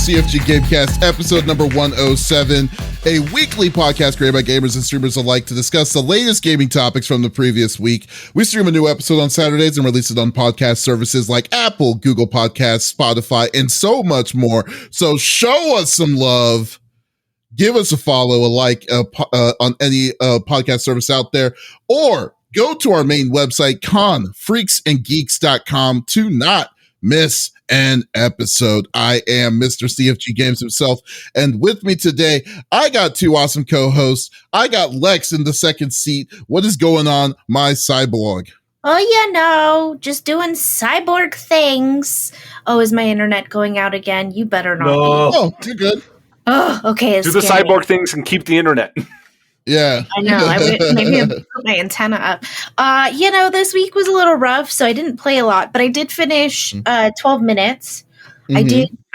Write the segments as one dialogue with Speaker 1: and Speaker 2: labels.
Speaker 1: CFG GameCast, episode number 107, a weekly podcast created by gamers and streamers alike to discuss the latest gaming topics from the previous week. We stream a new episode on Saturdays and release it on podcast services like Apple, Google Podcasts, Spotify, and so much more. So show us some love. Give us a follow, a like on any podcast service out there, or go to our main website, confreaksandgeeks.com, to not miss an episode. I am Mr. CFG Games himself, and with me today, I got two awesome co-hosts. I got Lex in the second seat. What is going on, my cyborg?
Speaker 2: Oh, just doing cyborg things. Oh, is my internet going out again? You better not.
Speaker 3: No.
Speaker 1: Oh, you're good.
Speaker 2: Oh, okay.
Speaker 3: Do the cyborg things and keep the internet.
Speaker 1: Yeah.
Speaker 2: I know. Maybe I put my antenna up. This week was a little rough, so I didn't play a lot, but I did finish 12 minutes. Mm-hmm. I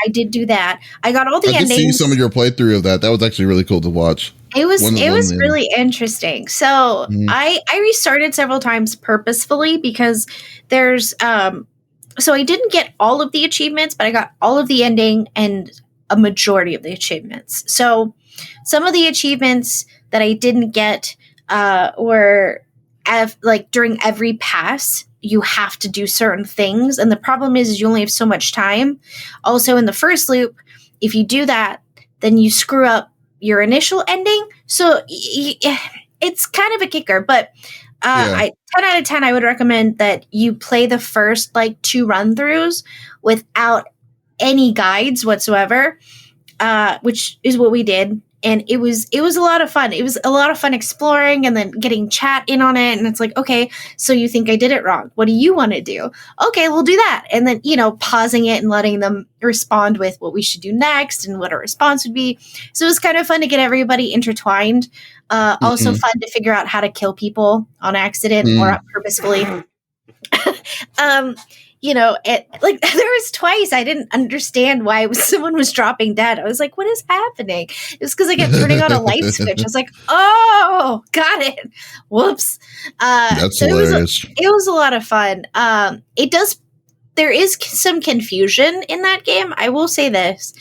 Speaker 2: did do that. I got all the endings. I did see
Speaker 1: some of your playthrough of that. That was actually really cool to watch.
Speaker 2: It was really interesting. So I restarted several times purposefully because there's so I didn't get all of the achievements, but I got all of the ending and a majority of the achievements. So some of the achievements that I didn't get were during every pass, you have to do certain things. And the problem is you only have so much time. Also, in the first loop, if you do that, then you screw up your initial ending. So it's kind of a kicker. But 10 out of 10, I would recommend that you play the first 2 run-throughs without any guides whatsoever, which is what we did. And it was a lot of fun. It was a lot of fun exploring and then getting chat in on it. And it's like, okay, so you think I did it wrong. What do you want to do? Okay, we'll do that. And then, pausing it and letting them respond with what we should do next and what our response would be. So it was kind of fun to get everybody intertwined. Also fun to figure out how to kill people on accident or purposefully. There was twice I didn't understand why someone was dropping dead. I was like, what is happening? It was because I kept turning on a light switch. I was like, oh, got it. Whoops.
Speaker 1: That's hilarious.
Speaker 2: It was a lot of fun. There is some confusion in that game. I will say this,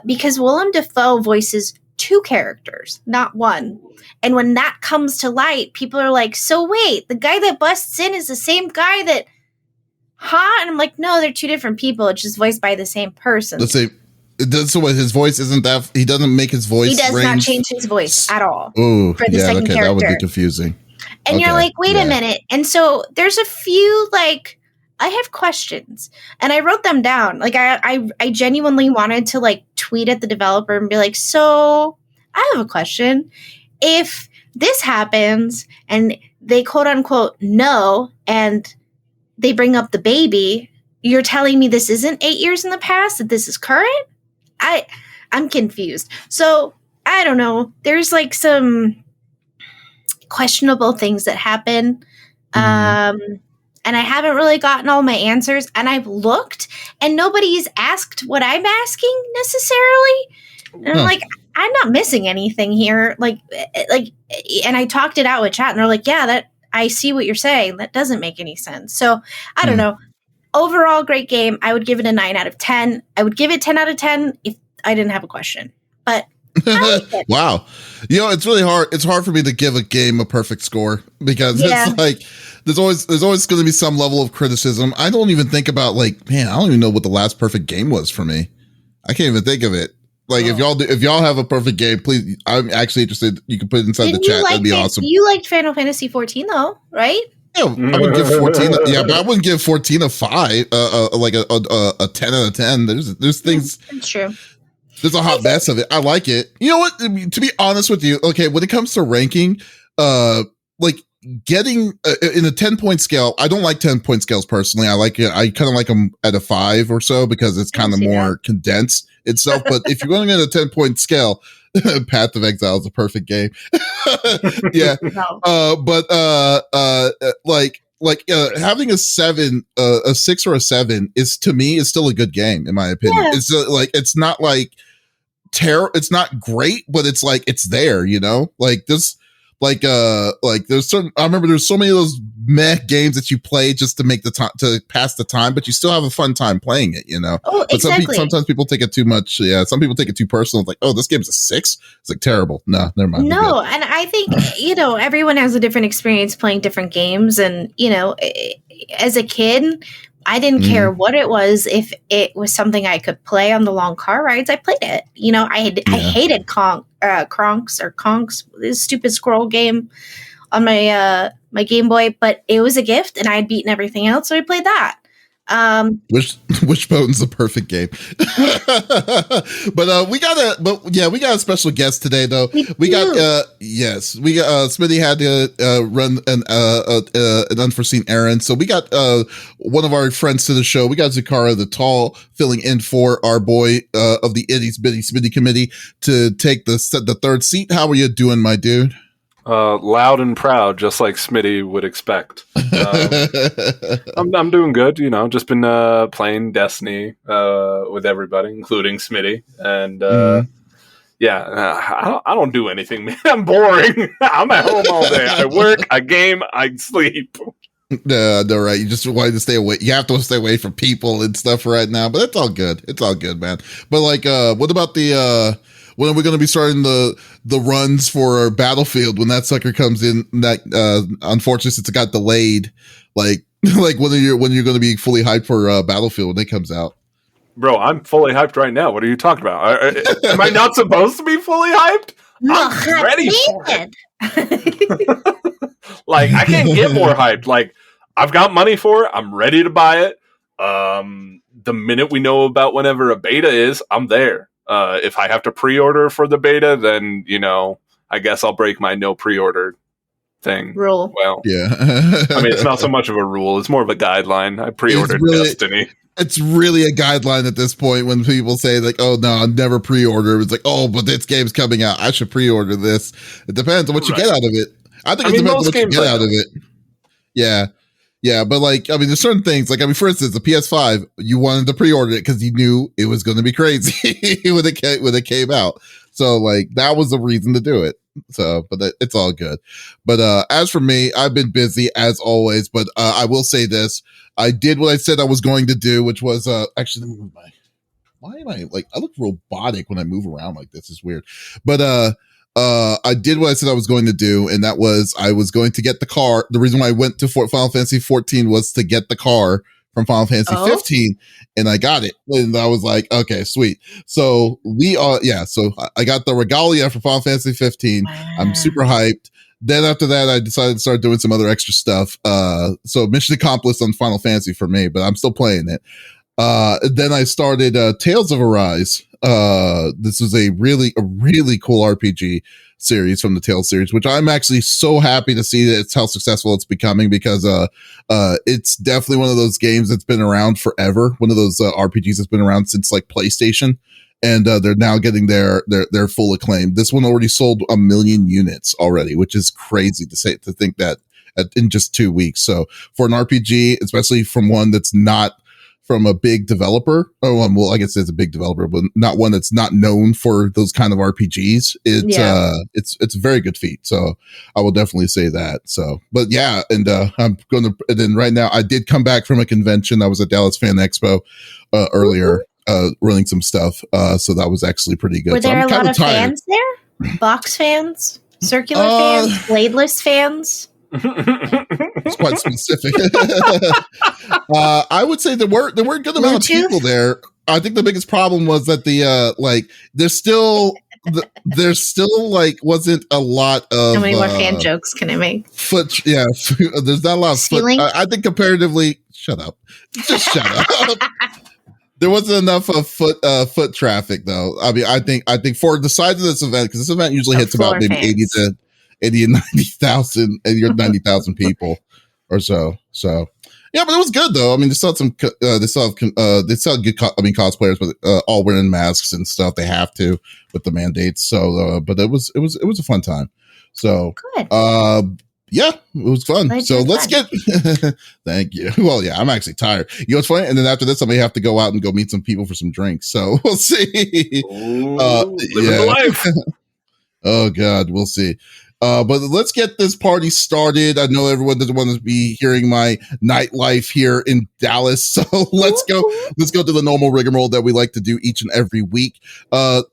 Speaker 2: because Willem Dafoe voices 2 characters, not 1. And when that comes to light, people are like, so wait, the guy that busts in is the same guy that, and I'm like, no, they're 2 different people. It's just voiced by the same person.
Speaker 1: Let's say, so what, his voice isn't that, he doesn't make his voice.
Speaker 2: He does not change his voice at all.
Speaker 1: Ooh,
Speaker 2: for the second character.
Speaker 1: That would be confusing.
Speaker 2: And you're like, wait a minute. And so there's a few, I have questions and I wrote them down. I genuinely wanted to tweet at the developer and be like, so I have a question. If this happens and they quote unquote know, and they bring up the baby, you're telling me this isn't 8 years in the past, that this is current? I'm confused. So I don't know. There's some questionable things that happen. And I haven't really gotten all my answers, and I've looked and nobody's asked what I'm asking necessarily. And I'm like, I'm not missing anything here. And I talked it out with chat and they're like, yeah, that I see what you're saying. That doesn't make any sense. So I don't know. Overall, great game. I would give it a 9 out of 10. I would give it 10 out of 10 if I didn't have a question. But
Speaker 1: wow. It's really hard. It's hard for me to give a game a perfect score because it's there's always going to be some level of criticism. I don't even think about I don't even know what the last perfect game was for me. I can't even think of it. If y'all have a perfect game, please, I'm actually interested. You can put it inside the chat. That'd be awesome.
Speaker 2: You liked Final Fantasy 14 though, right?
Speaker 1: Yeah, I would give 14. But I wouldn't give 14 a 5, a 10 out of 10. There's things. That's true. There's a hot mess of it. I like it. You know what? To be honest with you, okay, when it comes to ranking, getting in a 10-point scale, I don't like 10-point scales personally. I like it. I kind of like them at a 5 or so because it's kind of more condensed itself. But if you're going to get a 10-point scale, Path of Exile is a perfect game. Yeah. Having a 7, a 6 or a 7 is, to me, is still a good game in my opinion. Yeah. It's it's not it's not great, but it's it's there, this Like there's certain, I remember there's so many of those meh games that you play just to make the time, to pass the time, but you still have a fun time playing it, you know?
Speaker 2: Oh,
Speaker 1: but
Speaker 2: exactly.
Speaker 1: sometimes people take it too much. Yeah. Some people take it too personal. It's like, oh, this game's a 6. It's like terrible. No, never mind.
Speaker 2: No. And I think, everyone has a different experience playing different games. And, as a kid, I didn't care what it was. If it was something I could play on the long car rides, I played it. I hated Conks, this stupid scroll game on my my Game Boy, but it was a gift, and I had beaten everything else, so I played that.
Speaker 1: Wishbone's the perfect game. But we got a special guest today though. We got Smitty had to run an unforeseen errand, so we got one of our friends to the show. We got Zakara the Tall filling in for our boy of the Itties Bitty Smitty committee to take the third seat. How are you doing, my dude?
Speaker 3: Loud and proud, just like Smitty would expect. I'm doing good, just been playing Destiny with everybody, including Smitty. And I don't do anything, man. I'm boring. I'm at home all day. I work, I game, I sleep.
Speaker 1: No, right. You just wanted to stay away. You have to stay away from people and stuff right now, but it's all good. It's all good, man. But what about when are we going to be starting the runs for Battlefield when that sucker comes in? That unfortunately, since it got delayed, like when you're going to be fully hyped for Battlefield when it comes out?
Speaker 3: Bro, I'm fully hyped right now. What are you talking about? Am I not supposed to be fully hyped? I'm ready for it. Like, I can't get more hyped. Like, I've got money for it. I'm ready to buy it. The minute we know about whenever a beta is, I'm there. If I have to pre-order for the beta, then, I guess I'll break my no pre-order thing.
Speaker 2: Rule.
Speaker 3: Well,
Speaker 1: yeah.
Speaker 3: I mean, it's not so much of a rule. It's more of a guideline. I pre-ordered Destiny.
Speaker 1: It's really a guideline at this point when people say like, oh no, I'll never pre-order. It's like, oh, but this game's coming out. I should pre-order this. It depends on what you get out of it. I think it depends on what you get out of it. Yeah. Yeah, but there's certain things. For instance, the PS5, you wanted to pre-order it because you knew it was going to be crazy when it came out. So that was the reason to do it. So, but it's all good. But as for me, I've been busy as always. But I will say this: I did what I said I was going to do, which was actually let me move my. Why am I I look robotic when I move around like this? It's weird. But I did what I said I was going to do, and that was I was going to get the car. The reason why I went to Final Fantasy 14 was to get the car from Final Fantasy 15, and I got it. And I was like, okay, sweet. So so I got the regalia for Final Fantasy 15. Wow. I'm super hyped. Then after that, I decided to start doing some other extra stuff. So mission accomplished on Final Fantasy for me, but I'm still playing it. Then I started Tales of Arise. This is a really cool RPG series from the Tales series, which I'm actually so happy to see that it's how successful it's becoming, because it's definitely one of those games that's been around forever. One of those RPGs that's been around since PlayStation, and they're now getting their full acclaim. This one already sold 1 million units already, which is crazy to think that in just 2 weeks. So for an RPG, especially from one that's not from a big developer. Well, I guess it's a big developer, but not one that's not known for those kind of RPGs. It's a very good feat. So I will definitely say that. So, but yeah, and I'm going to. And then right now, I did come back from a convention. I was at Dallas Fan Expo earlier, running some stuff. So that was actually pretty good.
Speaker 2: Were there a lot of fans there? Box fans, circular fans, bladeless fans.
Speaker 1: It's quite specific. I would say there were a good amount of people there. I think the biggest problem was that there's still wasn't a lot of.
Speaker 2: How many more fan jokes can I make?
Speaker 1: There's not a lot of foot. I think comparatively, shut up. Just shut up. There wasn't enough of foot traffic though. I mean, I think for the size of this event, because this event usually hits about maybe 80 and 90,000, and you're 90,000 people or so. So yeah, but it was good though. I mean, they saw good cosplayers, but all wearing masks and stuff. They have to with the mandates. So, but it was a fun time. So
Speaker 2: good.
Speaker 1: Yeah, it was fun. So let's get. Thank you. Well, yeah, I'm actually tired. You know what's funny? And then after this, I may have to go out and go meet some people for some drinks. So we'll see.
Speaker 3: Living the life.
Speaker 1: Oh God, we'll see. But let's get this party started. I know everyone doesn't want to be hearing my nightlife here in Dallas, so let's go to the normal rigmarole that we like to do each and every week.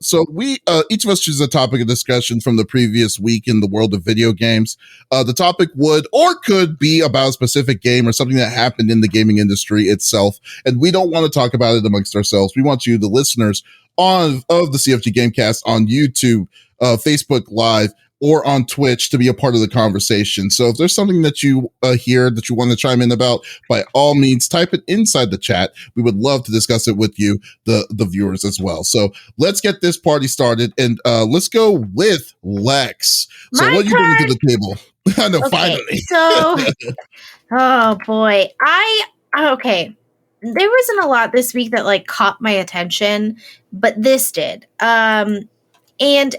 Speaker 1: So we each of us choose a topic of discussion from the previous week in the world of video games. The topic would or could be about a specific game or something that happened in the gaming industry itself, and we don't want to talk about it amongst ourselves. We want you, the listeners of the CFG GameCast, on YouTube, Facebook Live, or on Twitch, to be a part of the conversation. So if there's something that you hear that you want to chime in about, by all means, type it inside the chat. We would love to discuss it with you, the viewers as well. So let's get this party started, and let's go with Lex. So what are you bringing to the table? I know, finally.
Speaker 2: So, oh boy. Okay. There wasn't a lot this week that like caught my attention, but this did. And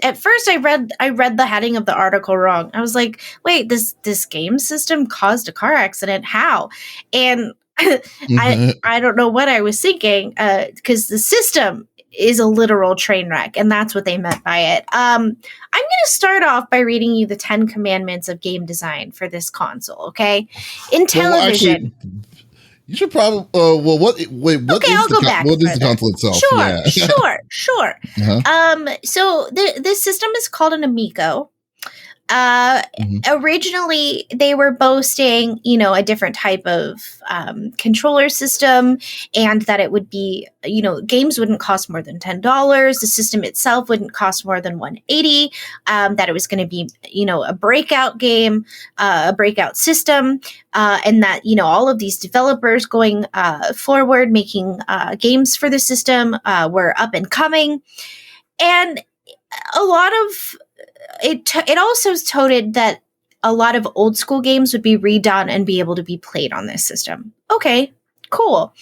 Speaker 2: at first I read the heading of the article wrong. I was like, wait, this game system caused a car accident. How? And I don't know what I was thinking, because the system is a literal train wreck, and that's what they meant by it. I'm going to start off by reading you the 10 commandments of game design for this console, okay? In television.
Speaker 1: Well, actually, you should probably. What is the console itself?
Speaker 2: Sure. So this system is called an Amico. Originally, they were boasting, a different type of controller system, and that it would be, games wouldn't cost more than $10. The system itself wouldn't cost more than $180. That it was going to be, a breakout game, a breakout system, and that, all of these developers going forward, making games for the system were up and coming. And a lot of it also touted that a lot of old school games would be redone and be able to be played on this system. Okay, cool.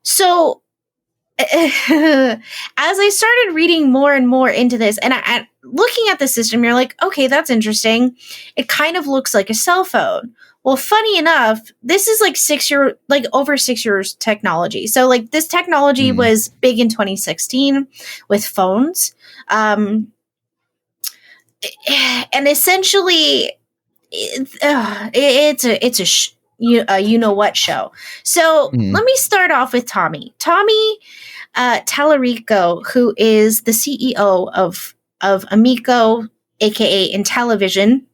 Speaker 2: So as I started reading more and more into this, and I looking at the system, you're like, okay, that's interesting. It kind of looks like a cell phone. Well, funny enough, this is like over 6 years technology. So like this technology was big in 2016 with phones. And essentially, it's a you know what show. So let me start off with Tommy. Tommy Tallarico, who is the CEO of Amico, aka Intellivision,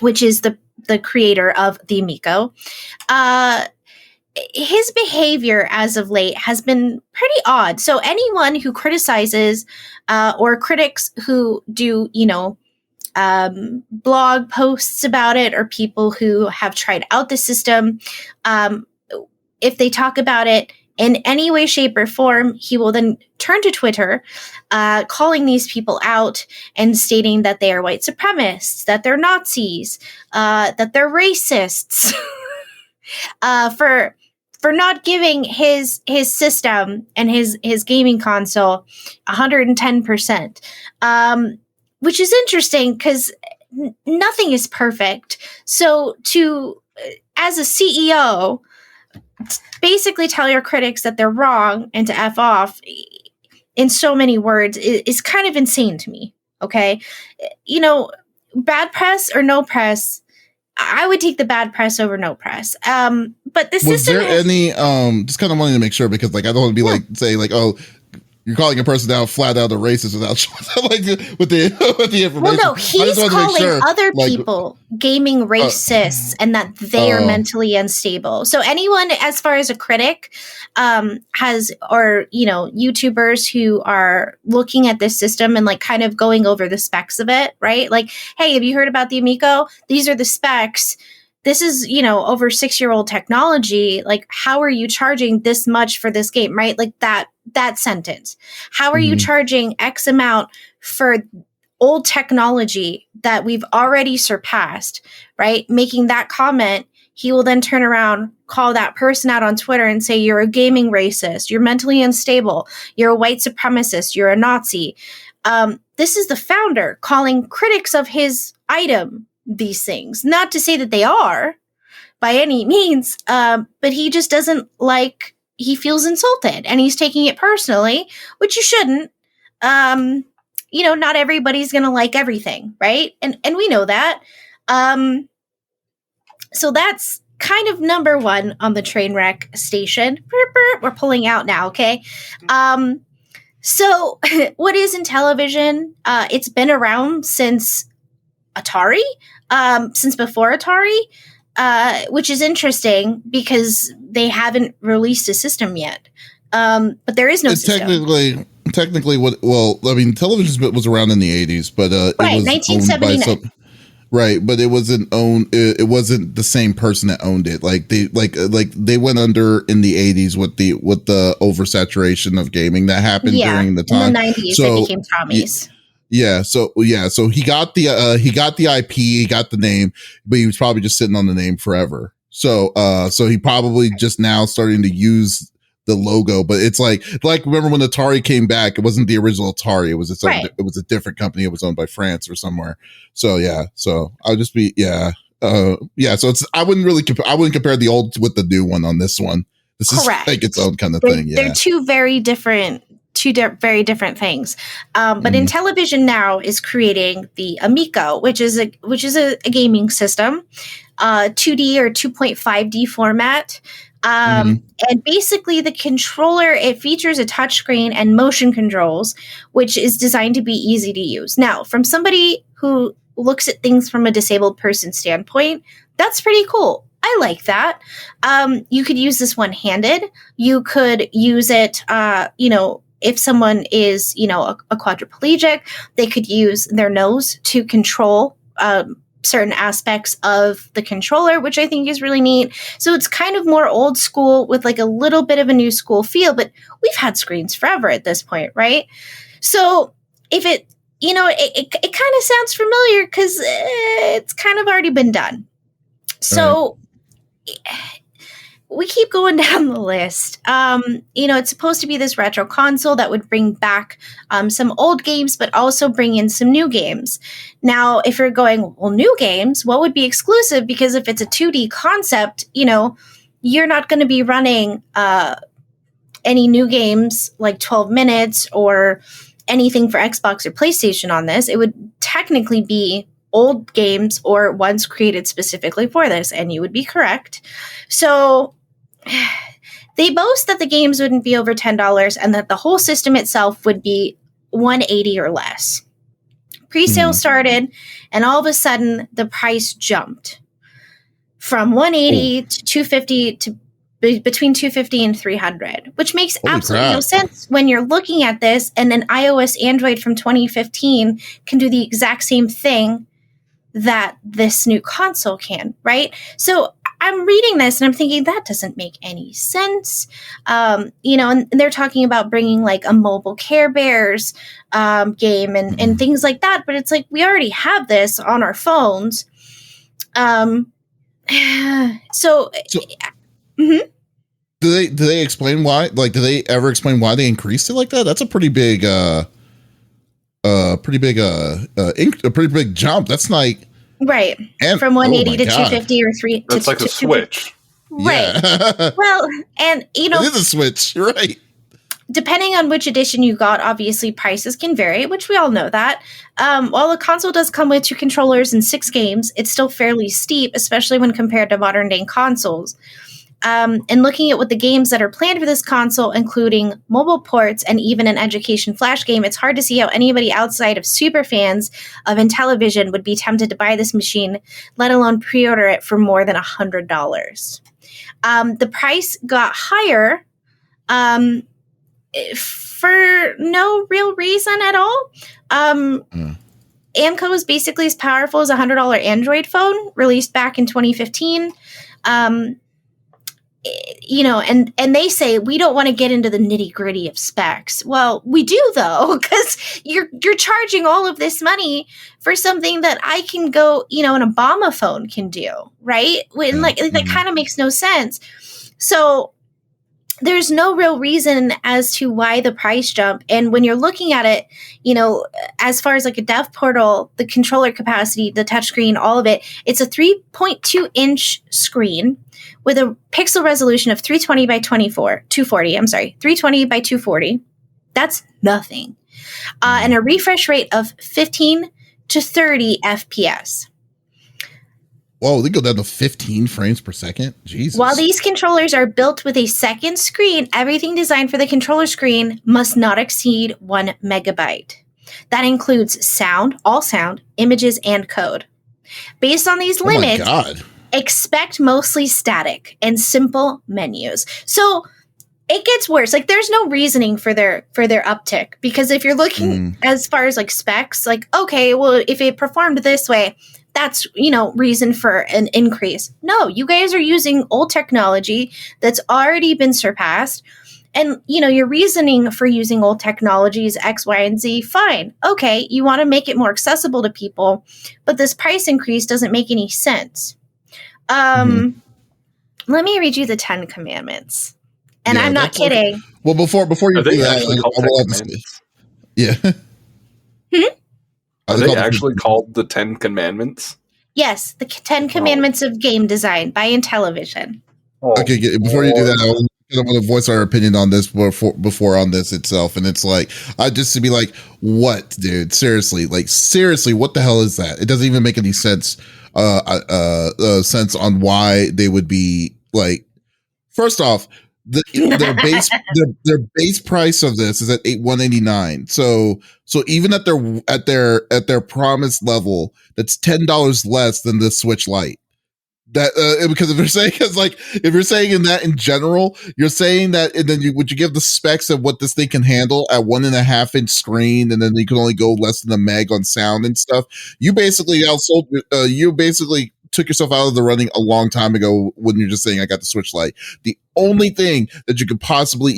Speaker 2: which is the creator of the Amico. His behavior as of late has been pretty odd. So anyone who criticizes or critics who do, blog posts about it, or people who have tried out the system, if they talk about it in any way, shape, or form, he will then turn to Twitter, calling these people out and stating that they are white supremacists, that they're Nazis, that they're racists, for not giving his system and his gaming console 110%, which is interesting because nothing is perfect. So as a CEO, basically tell your critics that they're wrong and to F off in so many words is kind of insane to me. Okay. Bad press or no press, I would take the bad press over no press. But this system.
Speaker 1: Was there any, just kind of wanting to make sure, because like, I don't want to be say oh, you're calling a person out flat out a racist without with the information.
Speaker 2: Well, no, he's calling other people gaming racists and that they are mentally unstable. So anyone, as far as a critic, has, or, YouTubers who are looking at this system and like kind of going over the specs of it, right? Like, hey, have you heard about the Amico? These are the specs. This is, over 6-year-old technology. Like, how are you charging this much for this game, right? Like that sentence. How are you charging X amount for old technology that we've already surpassed, right? Making that comment, he will then turn around, call that person out on Twitter and say, you're a gaming racist, you're mentally unstable, you're a white supremacist, you're a Nazi. This is the founder calling critics of his item these things. Not to say that they are by any means, but he just doesn't like, he feels insulted and he's taking it personally, which you shouldn't. not everybody's going to like everything, right? And we know that. So that's kind of number one on the Trainwreck station. We're pulling out now, okay? So what is Intellivision? It's been around since Atari, since before Atari, which is interesting because they haven't released a system yet. But there is no system.
Speaker 1: Technically, Intellivision was around in the 80s, but it was
Speaker 2: 1979.
Speaker 1: Right, but it wasn't owned. It wasn't the same person that owned it. Like they went under in the 80s with the oversaturation of gaming that happened during the time.
Speaker 2: In the 90s, they became commies.
Speaker 1: So he got the IP, he got the name, but he was probably just sitting on the name forever. So he probably just now starting to use the logo, but it's like remember when Atari came back, it wasn't the original Atari, it was it was a different company, it was owned by France or somewhere. So I'll just be so it's I wouldn't compare the old with the new one on this one. This Correct. Is like its own kind of thing.
Speaker 2: They're two very different things. But Intellivision now is creating the Amico, which is a gaming system, 2D or 2.5D format. And basically the controller, it features a touchscreen and motion controls, which is designed to be easy to use. Now, from somebody who looks at things from a disabled person standpoint, that's pretty cool. I like that. You could use this one-handed. You could use it, if someone is, a quadriplegic, they could use their nose to control certain aspects of the controller, which I think is really neat. So it's kind of more old school with like a little bit of a new school feel, but we've had screens forever at this point, right? So if it, it kind of sounds familiar because it's kind of already been done. So we keep going down the list. It's supposed to be this retro console that would bring back some old games, but also bring in some new games. Now, if you're going, well, new games, what would be exclusive? Because if it's a 2D concept, you're not going to be running any new games like 12 minutes or anything for Xbox or PlayStation on this. It would technically be old games or ones created specifically for this, and you would be correct. So they boast that the games wouldn't be over $10 and that the whole system itself would be $180 or less. Pre-sale started, and all of a sudden the price jumped from $180 to $250 to between $250 and $300, which makes absolutely no sense when you're looking at this, and an iOS Android from 2015 can do the exact same thing that this new console can, right? So I'm reading this and I'm thinking that doesn't make any sense. And they're talking about bringing like a mobile Care Bears game and things like that. But it's like, we already have this on our phones. Do
Speaker 1: they explain why? Like, do they ever explain why they increased it like that? That's a pretty big jump. That's like
Speaker 2: right from 180 to 250 or 3.
Speaker 3: That's like a switch,
Speaker 2: right? Yeah. Well, and
Speaker 1: it is a switch. You're right.
Speaker 2: Depending on which edition you got, obviously prices can vary, which we all know that. While the console does come with 2 controllers and 6 games, it's still fairly steep, especially when compared to modern day consoles. And looking at what the games that are planned for this console, including mobile ports and even an education flash game, it's hard to see how anybody outside of super fans of Intellivision would be tempted to buy this machine, let alone pre-order it for more than $100. The price got higher for no real reason at all. Amico is basically as powerful as a $100 Android phone released back in 2015. And they say we don't want to get into the nitty gritty of specs. Well, we do though, because you're charging all of this money for something that I can go, an Obama phone can do, right? When that kind of makes no sense. So there's no real reason as to why the price jump. And when you're looking at it, as far as like a dev portal, the controller capacity, the touchscreen, all of it, it's a 3.2 inch screen with a pixel resolution of 320 by 240. 320 by 240. That's nothing. and a refresh rate of 15 to 30 FPS.
Speaker 1: Whoa, they go down to 15 frames per second? Jesus.
Speaker 2: While these controllers are built with a second screen, everything designed for the controller screen must not exceed 1 megabyte. That includes sound, all sound, images, and code. Based on these limits, expect mostly static and simple menus. So it gets worse. Like, there's no reasoning for their uptick, because if you're looking as far as like specs, like, okay, well, if it performed this way, that's, reason for an increase. No, you guys are using old technology that's already been surpassed. And, your reasoning for using old technology is X, Y, and Z. Fine. Okay, you want to make it more accessible to people, but this price increase doesn't make any sense. Let me read you the 10 Commandments. And I'm not kidding.
Speaker 1: Well, before you do that, yeah.
Speaker 3: Are they actually called the 10 Commandments?
Speaker 2: Yes, the 10 Commandments of Game Design by Intellivision.
Speaker 1: Okay, before you do that, I want to voice our opinion on this before on this itself, and it's like, just to be like, what, dude? Seriously, what the hell is that? It doesn't even make any sense. Sense on why they would be like. First off, their base price of this is at $189. So even at their promised level, that's $10 less than the Switch Lite. That because if you're saying in that in general, you're saying that, and then would you give the specs of what this thing can handle at 1.5 inch screen, and then you can only go less than a meg on sound and stuff. You basically outsold. You basically took yourself out of the running a long time ago when you're just saying I got the Switch Lite. The only thing that you could possibly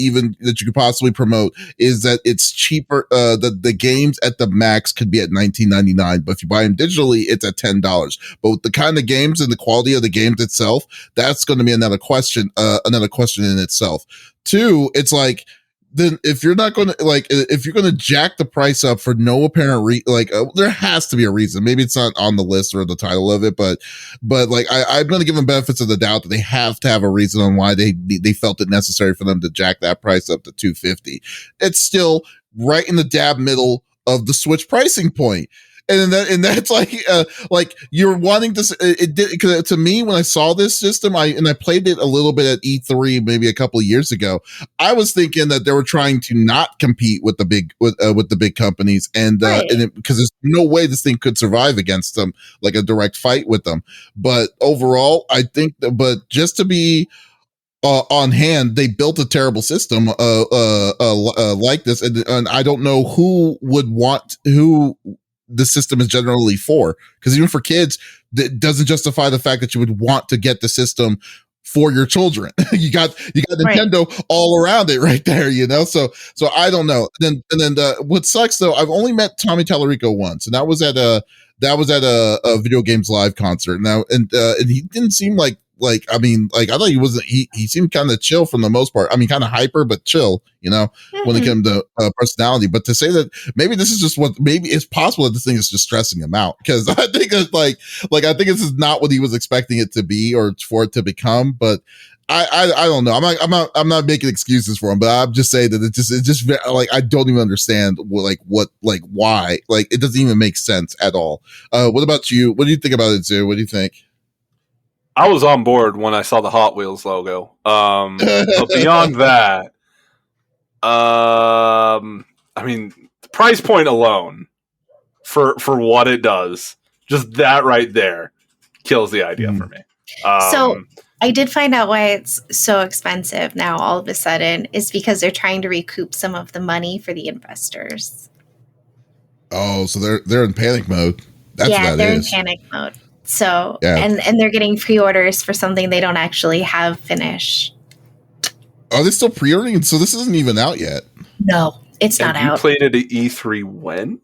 Speaker 1: promote is that it's cheaper. The games at the max could be at $19.99, but if you buy them digitally, it's at $10. But with the kind of games and the quality of the games itself, that's going to be another question in itself. Two, it's like, then if you're not going to if you're going to jack the price up for no apparent there has to be a reason. Maybe it's not on the list or the title of it, but like I'm going to give them benefits of the doubt that they have to have a reason on why they felt it necessary for them to jack that price up to $250. It's still right in the dab middle of the Switch pricing point. And that's like you're wanting to. It did, because to me, when I saw this system, I played it a little bit at E3 maybe a couple of years ago. I was thinking that they were trying to not compete with the big companies, and because there's no way this thing could survive against them, like a direct fight with them. But overall, I think but just to be on hand, they built a terrible system like this, and I don't know who would want the system is generally for, because even for kids, that doesn't justify the fact that you would want to get the system for your children. you got Nintendo all around it right there, so I don't know. And then what sucks though, I've only met Tommy Tallarico once, and that was at a Video Games Live concert. Now and he didn't seem like I thought he wasn't. He seemed kind of chill for the most part. I mean, kind of hyper, but chill. When it came to personality. But to say that maybe this is just maybe it's possible that this thing is just stressing him out, because I think it's like I think this is not what he was expecting it to be or for it to become. But I don't know. I'm not making excuses for him, but I'm just saying that it just like I don't even understand why it doesn't even make sense at all. What about you? What do you think about it, Zoo? What do you think?
Speaker 3: I was on board when I saw the Hot Wheels logo. But beyond that, I mean, the price point alone for what it does, just that right there kills the idea for me.
Speaker 2: So I did find out why it's so expensive now all of a sudden is because they're trying to recoup some of the money for the investors.
Speaker 1: Oh, so they're in panic mode. That's what that is.
Speaker 2: They're in panic mode. So, and they're getting pre-orders for something they don't actually have finished.
Speaker 1: Are they still pre-ordering? So this isn't even out yet.
Speaker 2: No, it's not out.
Speaker 3: You played it at E3 when?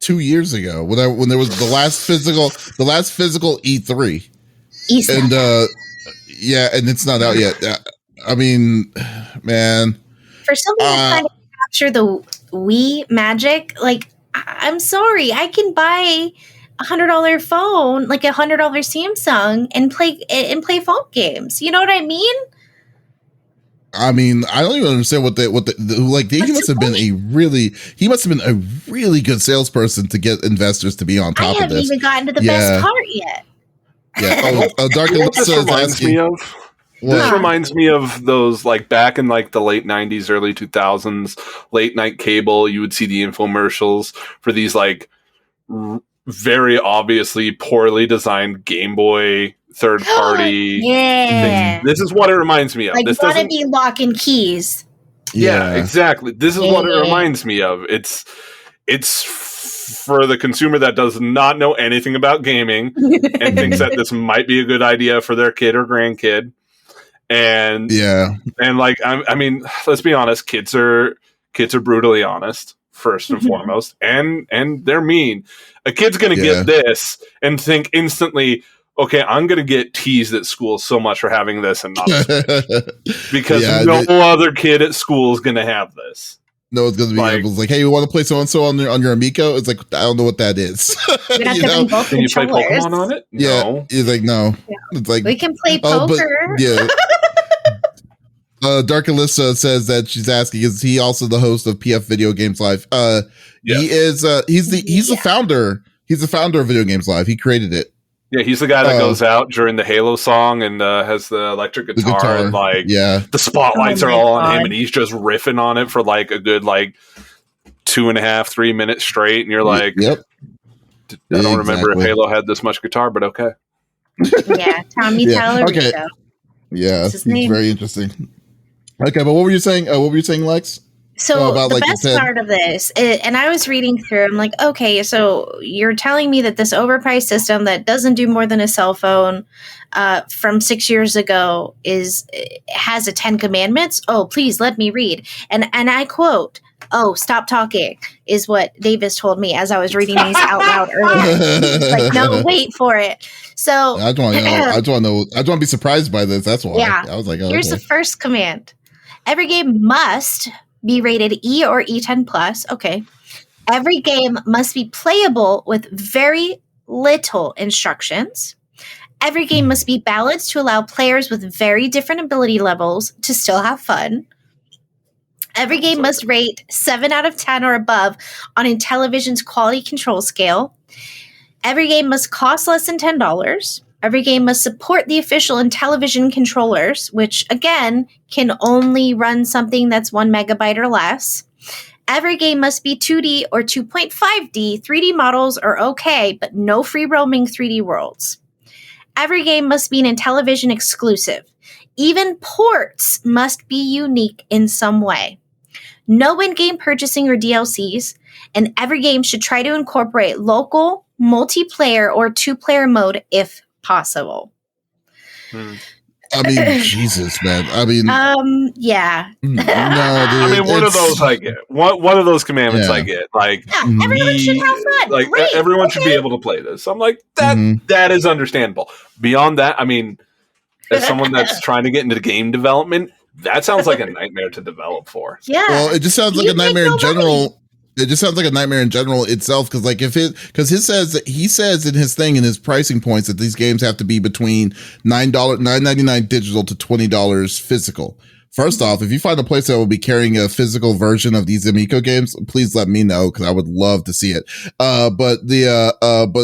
Speaker 1: 2 years ago, when there was the last physical E3. And and it's not out yet. I mean, man, for something
Speaker 2: that's trying to capture the Wii magic, like, I'm sorry, I can buy $100 phone, like $100 Samsung, and play phone games. You know what I mean?
Speaker 1: I mean, I don't even understand he must have been a really good salesperson to get investors to be on top of this.
Speaker 2: I haven't even gotten to the best part yet.
Speaker 1: Yeah. Dark Alyssa is asking.
Speaker 3: This reminds me of those, like, back in like the late 90s, early 2000s, late night cable. You would see the infomercials for these like very obviously poorly designed Game Boy third party things. This is what it reminds me of.
Speaker 2: Like,
Speaker 3: this
Speaker 2: doesn't be lock and keys.
Speaker 3: Yeah, exactly. This is what it reminds me of. It's for the consumer that does not know anything about gaming and thinks that this might be a good idea for their kid or grandkid. And like, I mean, let's be honest, kids are brutally honest first and foremost, and they're mean. A kid's gonna get this and think instantly, okay, I'm gonna get teased at school so much for having this and not because no other kid at school is gonna have this.
Speaker 1: No, it's gonna be like, hey, you want to play so and so on your Amico? It's like, I don't know what that is.
Speaker 3: Can you play Pokemon on it?
Speaker 1: No. He's like, no.
Speaker 2: Yeah.
Speaker 1: It's like,
Speaker 2: we can play poker.
Speaker 1: Dark Alyssa says that she's asking, is he also the host of PF Video Games Live? He is. He's the founder. He's the founder of Video Games Live. He created it.
Speaker 3: Yeah, he's the guy that goes out during the Halo song and has the electric guitar and like the spotlights are all on him, and he's just riffing on it for like a good 2.5-3 minutes straight, and you're like,
Speaker 1: yep.
Speaker 3: I don't remember if Halo had this much guitar, but okay.
Speaker 2: Yeah, Tommy Talarico.
Speaker 1: Okay. Yeah, he's very interesting. Okay, but what were you saying? Lex?
Speaker 2: So the best part of this, and I was reading through, I'm like, okay, so you're telling me that this overpriced system that doesn't do more than a cell phone from 6 years ago has a 10 commandments? Oh, please let me read. And I quote, "Oh, stop talking," is what Davis told me as I was reading these out loud earlier. Like, no, wait for it. So
Speaker 1: I just want to know. I just want to be surprised by this. That's why.
Speaker 2: Yeah.
Speaker 1: I was like,
Speaker 2: here's the first command. Every game must be rated E or E10 plus. Okay. Every game must be playable with very little instructions. Every game must be balanced to allow players with very different ability levels to still have fun. Every game must rate 7 out of 10 or above on Intellivision's quality control scale. Every game must cost less than $10. Every game must support the official Intellivision controllers, which, again, can only run something that's 1 megabyte or less. Every game must be 2D or 2.5D. 3D models are okay, but no free roaming 3D worlds. Every game must be an Intellivision exclusive. Even ports must be unique in some way. No in-game purchasing or DLCs, and every game should try to incorporate local, multiplayer, or 2-player mode if possible.
Speaker 1: I mean, Jesus, man. I mean,
Speaker 2: yeah.
Speaker 1: No, dude,
Speaker 3: I mean, one of those I get. One of those commandments I get. Like,
Speaker 2: everyone should have fun.
Speaker 3: Like,
Speaker 2: great,
Speaker 3: everyone should be able to play this. I'm like, that is understandable. Beyond that, I mean, as someone that's trying to get into game development, that sounds like a nightmare to develop for.
Speaker 2: Yeah.
Speaker 1: Well, it just sounds like a nightmare in general. It just sounds like a nightmare in general itself, because he says in his thing, in his pricing points, that these games have to be between $9.99 digital to $20 physical. First off, if you find a place that will be carrying a physical version of these Amico games, please let me know, because I would love to see it. But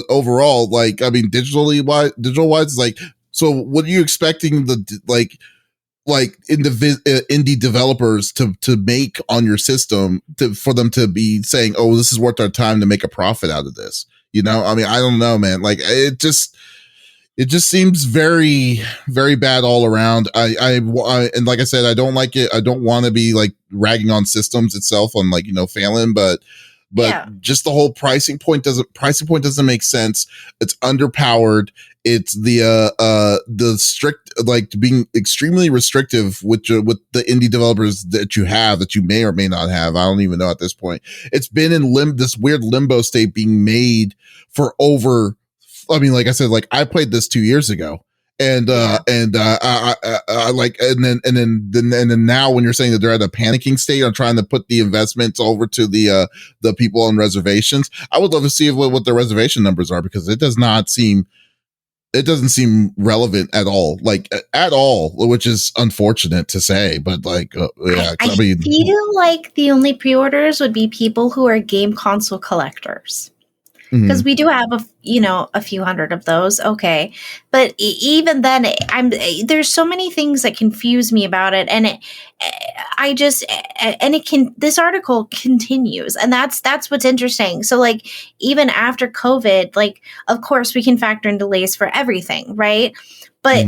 Speaker 1: overall, like, I mean, digital wise, like, so what are you expecting indie developers to make on your system for them to be saying, oh, this is worth our time to make a profit out of this? You know, I mean, I don't know, man. Like, it just seems very, very bad all around. I and like I said, I don't like it. I don't want to be like ragging on systems itself on, like, you know, failing, but just the whole pricing point doesn't make sense. It's underpowered. It's the strict, like, being extremely restrictive with the indie developers that you have, that you may or may not have. I don't even know at this point. It's been in this weird limbo state being made for over. I mean, like I said, like, I played this 2 years ago, and then now when you're saying that they're at a panicking state on trying to put the investments over to the people on reservations, I would love to see what their reservation numbers are, because it does not seem it doesn't seem relevant at all, like at all, which is unfortunate to say, but like, yeah,
Speaker 2: I feel like the only pre-orders would be people who are game console collectors. Because we do have a few hundred of those, okay, but even then, there's so many things that confuse me about it, and this article continues, and that's what's interesting. So, like, even after COVID, like, of course, we can factor in delays for everything, right? But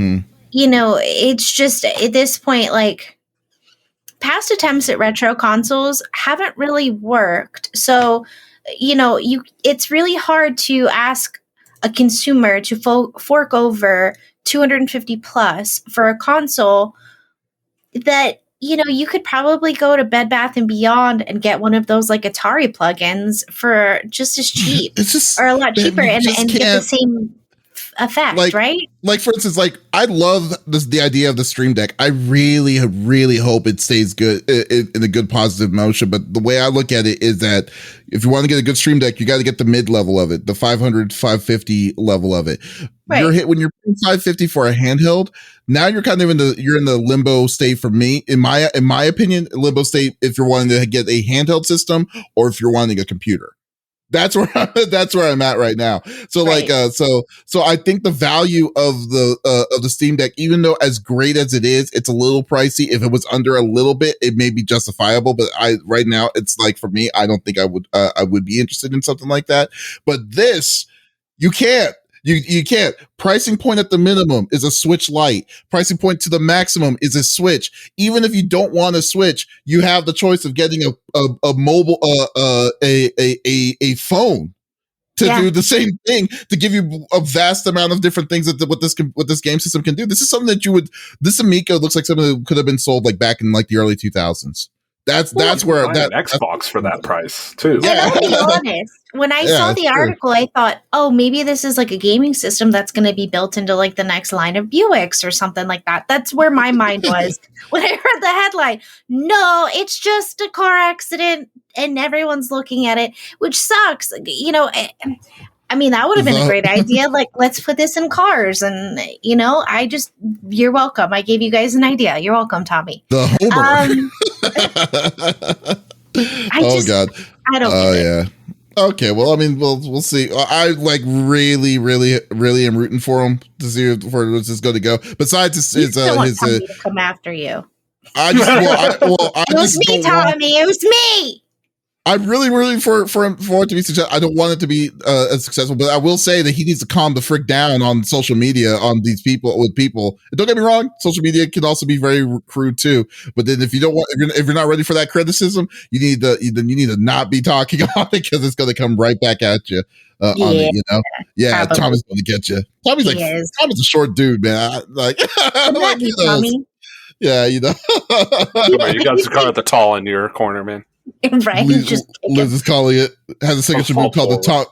Speaker 2: it's just at this point, like, past attempts at retro consoles haven't really worked, so. It's really hard to ask a consumer to fork over $250 plus for a console that, you could probably go to Bed Bath and Beyond and get one of those like Atari plugins for just as cheap or a lot cheaper and get the same effect, right?
Speaker 1: Like, for instance, like, I love the idea of the Stream Deck. I really, really hope it stays good in a good positive motion. But the way I look at it is that if you want to get a good Stream Deck, you got to get the mid level of it, the 500, 550 level of it. Right. When you're paying 550 for a handheld, now you're kind of in the limbo state for me. In my opinion, limbo state if you're wanting to get a handheld system or if you're wanting a computer. That's where I'm at right now. So right. So I think the value of the Steam Deck, even though as great as it is, it's a little pricey. If it was under a little bit, it may be justifiable. But right now, it's like, for me, I don't think I would be interested in something like that. But this, you can't. You can't. Pricing point at the minimum is a Switch Lite. Pricing point to the maximum is a Switch. Even if you don't want a Switch, you have the choice of getting a mobile a phone to do the same thing, to give you a vast amount of different things that what this game system can do. This is something that this Amico looks like something that could have been sold like back in like the early 2000s. That's where that
Speaker 3: Xbox for that price too.
Speaker 2: Yeah. And I'll be honest. When I saw the article, I thought, oh, maybe this is like a gaming system that's going to be built into like the next line of Buicks or something like that. That's where my mind was when I heard the headline. No, it's just a car accident and everyone's looking at it, which sucks. I mean, that would have been a great idea. Like, let's put this in cars. And, you're welcome. I gave you guys an idea. You're welcome, Tommy.
Speaker 1: The Homer. God.
Speaker 2: I don't get it.
Speaker 1: Yeah. Okay. Well, I mean, we'll see. I like really, really, really am rooting for him to see where this is going to go. Besides,
Speaker 2: Tommy to come after you.
Speaker 1: It
Speaker 2: was me, Tommy. It was me.
Speaker 1: I'm really rooting for it to be successful. I don't want it to be successful, but I will say that he needs to calm the frick down on social media on these people. And don't get me wrong, social media can also be very crude too. But then if you're not ready for that criticism, you need to not be talking on it because it's going to come right back at you on it. Yeah, probably. Tommy's going to get you. Tommy's a short dude, man. Tommy. Yeah,
Speaker 3: you guys are calling it the tall in your corner, man.
Speaker 2: Right.
Speaker 1: Liz is calling it, has a signature move called the Tom.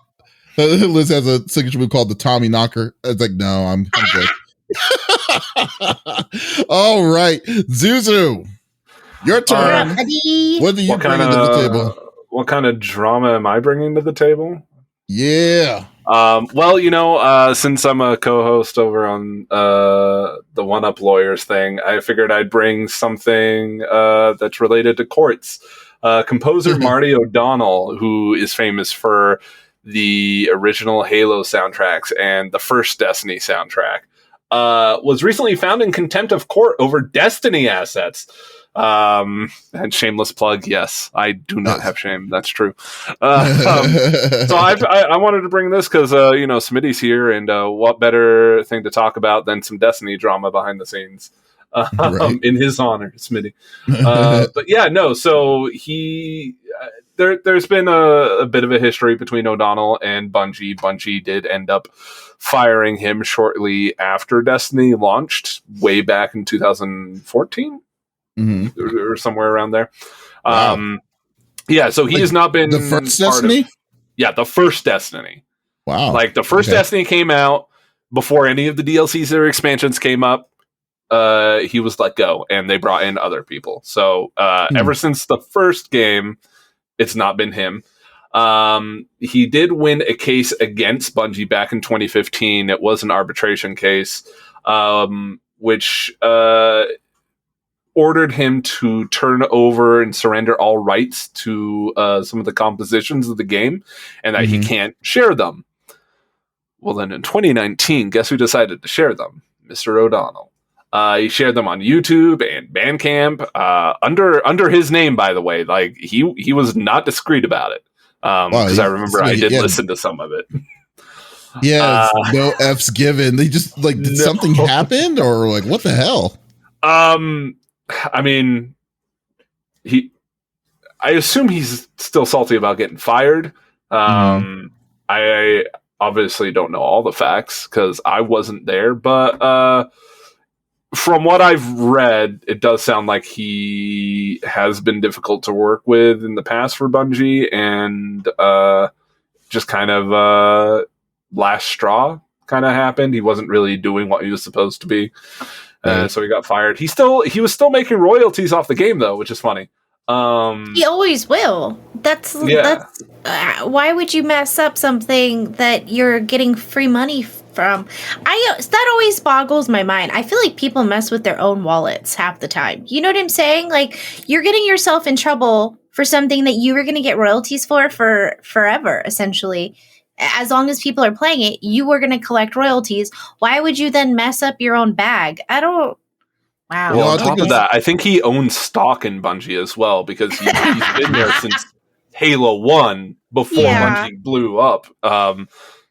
Speaker 1: Liz has a signature move called the Tommy Knocker. It's like, no, I'm good. All right, Zuzu, your turn. What do you bring to the table?
Speaker 3: What kind of drama am I bringing to the table?
Speaker 1: Yeah.
Speaker 3: Well, since I'm a co-host over on the One Up Lawyers thing, I figured I'd bring something that's related to courts. Composer Marty O'Donnell, who is famous for the original Halo soundtracks and the first Destiny soundtrack, was recently found in contempt of court over Destiny assets. And shameless plug, yes, I do not have shame. That's true. So I wanted to bring this because, Smitty's here, and what better thing to talk about than some Destiny drama behind the scenes. In his honor, Smitty. But yeah, no. So there's been a bit of a history between O'Donnell and Bungie. Bungie did end up firing him shortly after Destiny launched, way back in 2014, or somewhere around there. Wow. Yeah, so he has not been
Speaker 1: the first Destiny.
Speaker 3: The first Destiny.
Speaker 1: Wow,
Speaker 3: like the first Destiny came out before any of the DLCs or expansions came up. He was let go, and they brought in other people. So ever since the first game, it's not been him. He did win a case against Bungie back in 2015. It was an arbitration case, which ordered him to turn over and surrender all rights to some of the compositions of the game, and that he can't share them. Well, then in 2019, guess who decided to share them? Mr. O'Donnell. He shared them on YouTube and Bandcamp, under his name, by the way. Like he was not discreet about it. Because I remember I did listen to some of it.
Speaker 1: Yeah, no F's given. They just did something happen, or like what the hell?
Speaker 3: I mean, I assume he's still salty about getting fired. I obviously don't know all the facts because I wasn't there, but from what I've read, it does sound like he has been difficult to work with in the past for Bungie, and just kind of last straw kind of happened. He wasn't really doing what he was supposed to be, so he got fired. He was still making royalties off the game though, which is funny.
Speaker 2: He always will. That's why would you mess up something that you're getting free money from? That always boggles my mind. I feel like people mess with their own wallets half the time. You know what I'm saying? Like, you're getting yourself in trouble for something that you were going to get royalties for forever, essentially. As long as people are playing it, you were going to collect royalties. Why would you then mess up your own bag? I don't. Wow.
Speaker 3: Well, on top of that, I think he owns stock in Bungie as well, because he's been there since Halo 1 before Bungie blew up.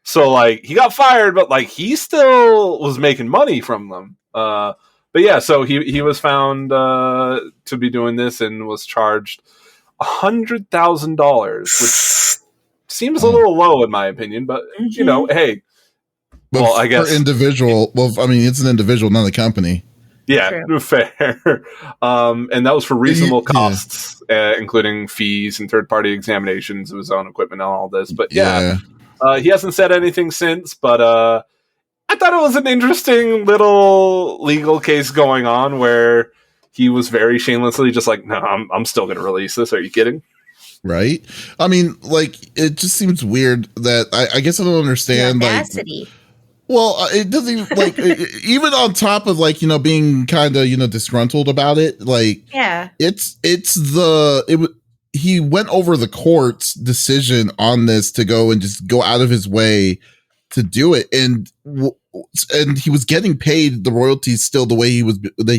Speaker 3: So, like, he got fired, but, like, he still was making money from them. But, yeah, so he was found to be doing this and was charged $100,000, which seems a little low in my opinion, but, you know, hey.
Speaker 1: Well, I guess. For individual, it's an individual, not a company.
Speaker 3: Yeah, true. Fair. And that was for reasonable costs, including fees and third-party examinations of his own equipment and all this. But he hasn't said anything since, but I thought it was an interesting little legal case going on where he was very shamelessly just like, no, I'm still going to release this. Are you kidding?
Speaker 1: Right? I mean, like, it just seems weird that I guess I don't understand.
Speaker 2: The audacity.
Speaker 1: Well, it doesn't even, like, even on top of, like, you know, being kind of, you know, disgruntled about it, like, he went over the court's decision on this to go and just go out of his way to do it. And he was getting paid the royalties still the way he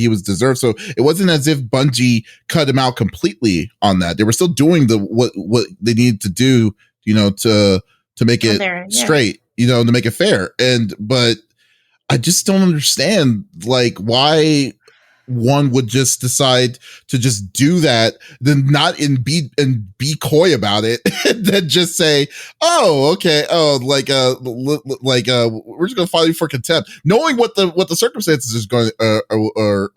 Speaker 1: was deserved. So it wasn't as if Bungie cut him out completely on that. They were still doing what they needed to do, you know, to make it straight. You know, to make it fair. But I just don't understand, like, why one would just decide to just do that, then not be coy about it, and then just say, "Oh, okay, we're just gonna file you for contempt," knowing what the circumstances are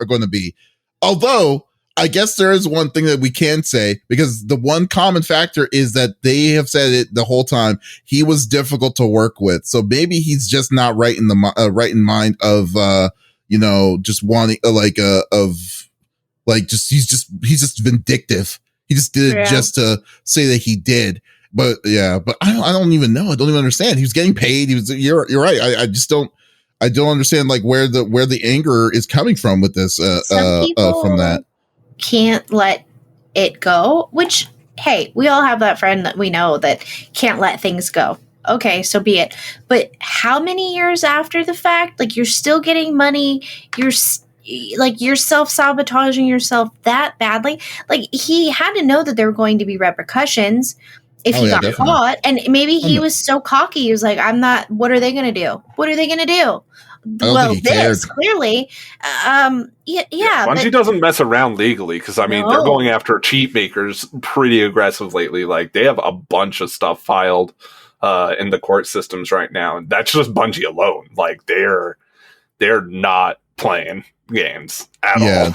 Speaker 1: going to be. Although, I guess there is one thing that we can say, because the one common factor is that they have said it the whole time. He was difficult to work with, so maybe he's just not right in the mind of just wanting he's just vindictive. He just did it just to say that he did. But I don't even know. I don't even understand. He was getting paid. You're right. I just don't. I don't understand, like, where the anger is coming from with this. From that.
Speaker 2: Can't let it go, which, hey, we all have that friend that we know that can't let things go. Okay, so be it. But how many years after the fact, like, you're still getting money, you're self-sabotaging yourself that badly? Like, he had to know that there were going to be repercussions if he got caught, and maybe he was so cocky, he was like, I'm not, what are they going to do? What are they going to do? Well, this clearly,
Speaker 3: Bungie doesn't mess around legally, because I mean they're going after cheat makers pretty aggressive lately. Like, they have a bunch of stuff filed in the court systems right now, and that's just Bungie alone. Like, they're not playing games at all.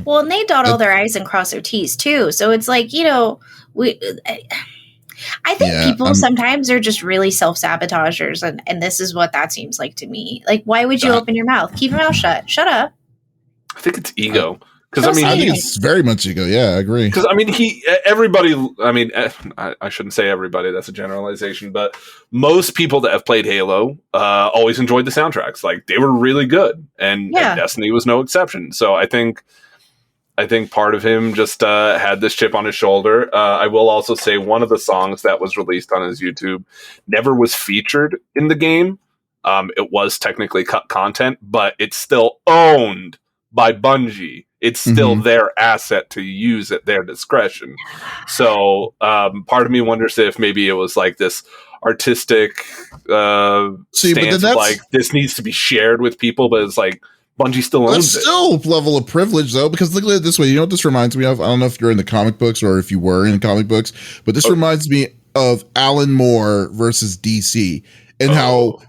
Speaker 2: Well, and they dot all their I's and cross their T's too. So it's like, you know, I think people sometimes are just really self-sabotagers, and this is what that seems like to me. Like, why would you open your mouth? Keep your mouth shut. Shut up.
Speaker 3: I think it's ego, Because
Speaker 1: I think it's very much ego. Yeah, I agree.
Speaker 3: Because I mean, everybody. I mean, I shouldn't say everybody. That's a generalization, but most people that have played Halo always enjoyed the soundtracks. Like they were really good, and Destiny was no exception. So I think part of him just had this chip on his shoulder. I will also say one of the songs that was released on his YouTube never was featured in the game. It was technically cut content, but it's still owned by Bungie. It's still their asset to use at their discretion. So part of me wonders if maybe it was like this artistic stance of like this needs to be shared with people, but it's like Bungie still owns it.
Speaker 1: Still level of privilege though, because look at it this way. You know what this reminds me of? I don't know if you're in the comic books or if you were in comic books, but this reminds me of Alan Moore versus DC and how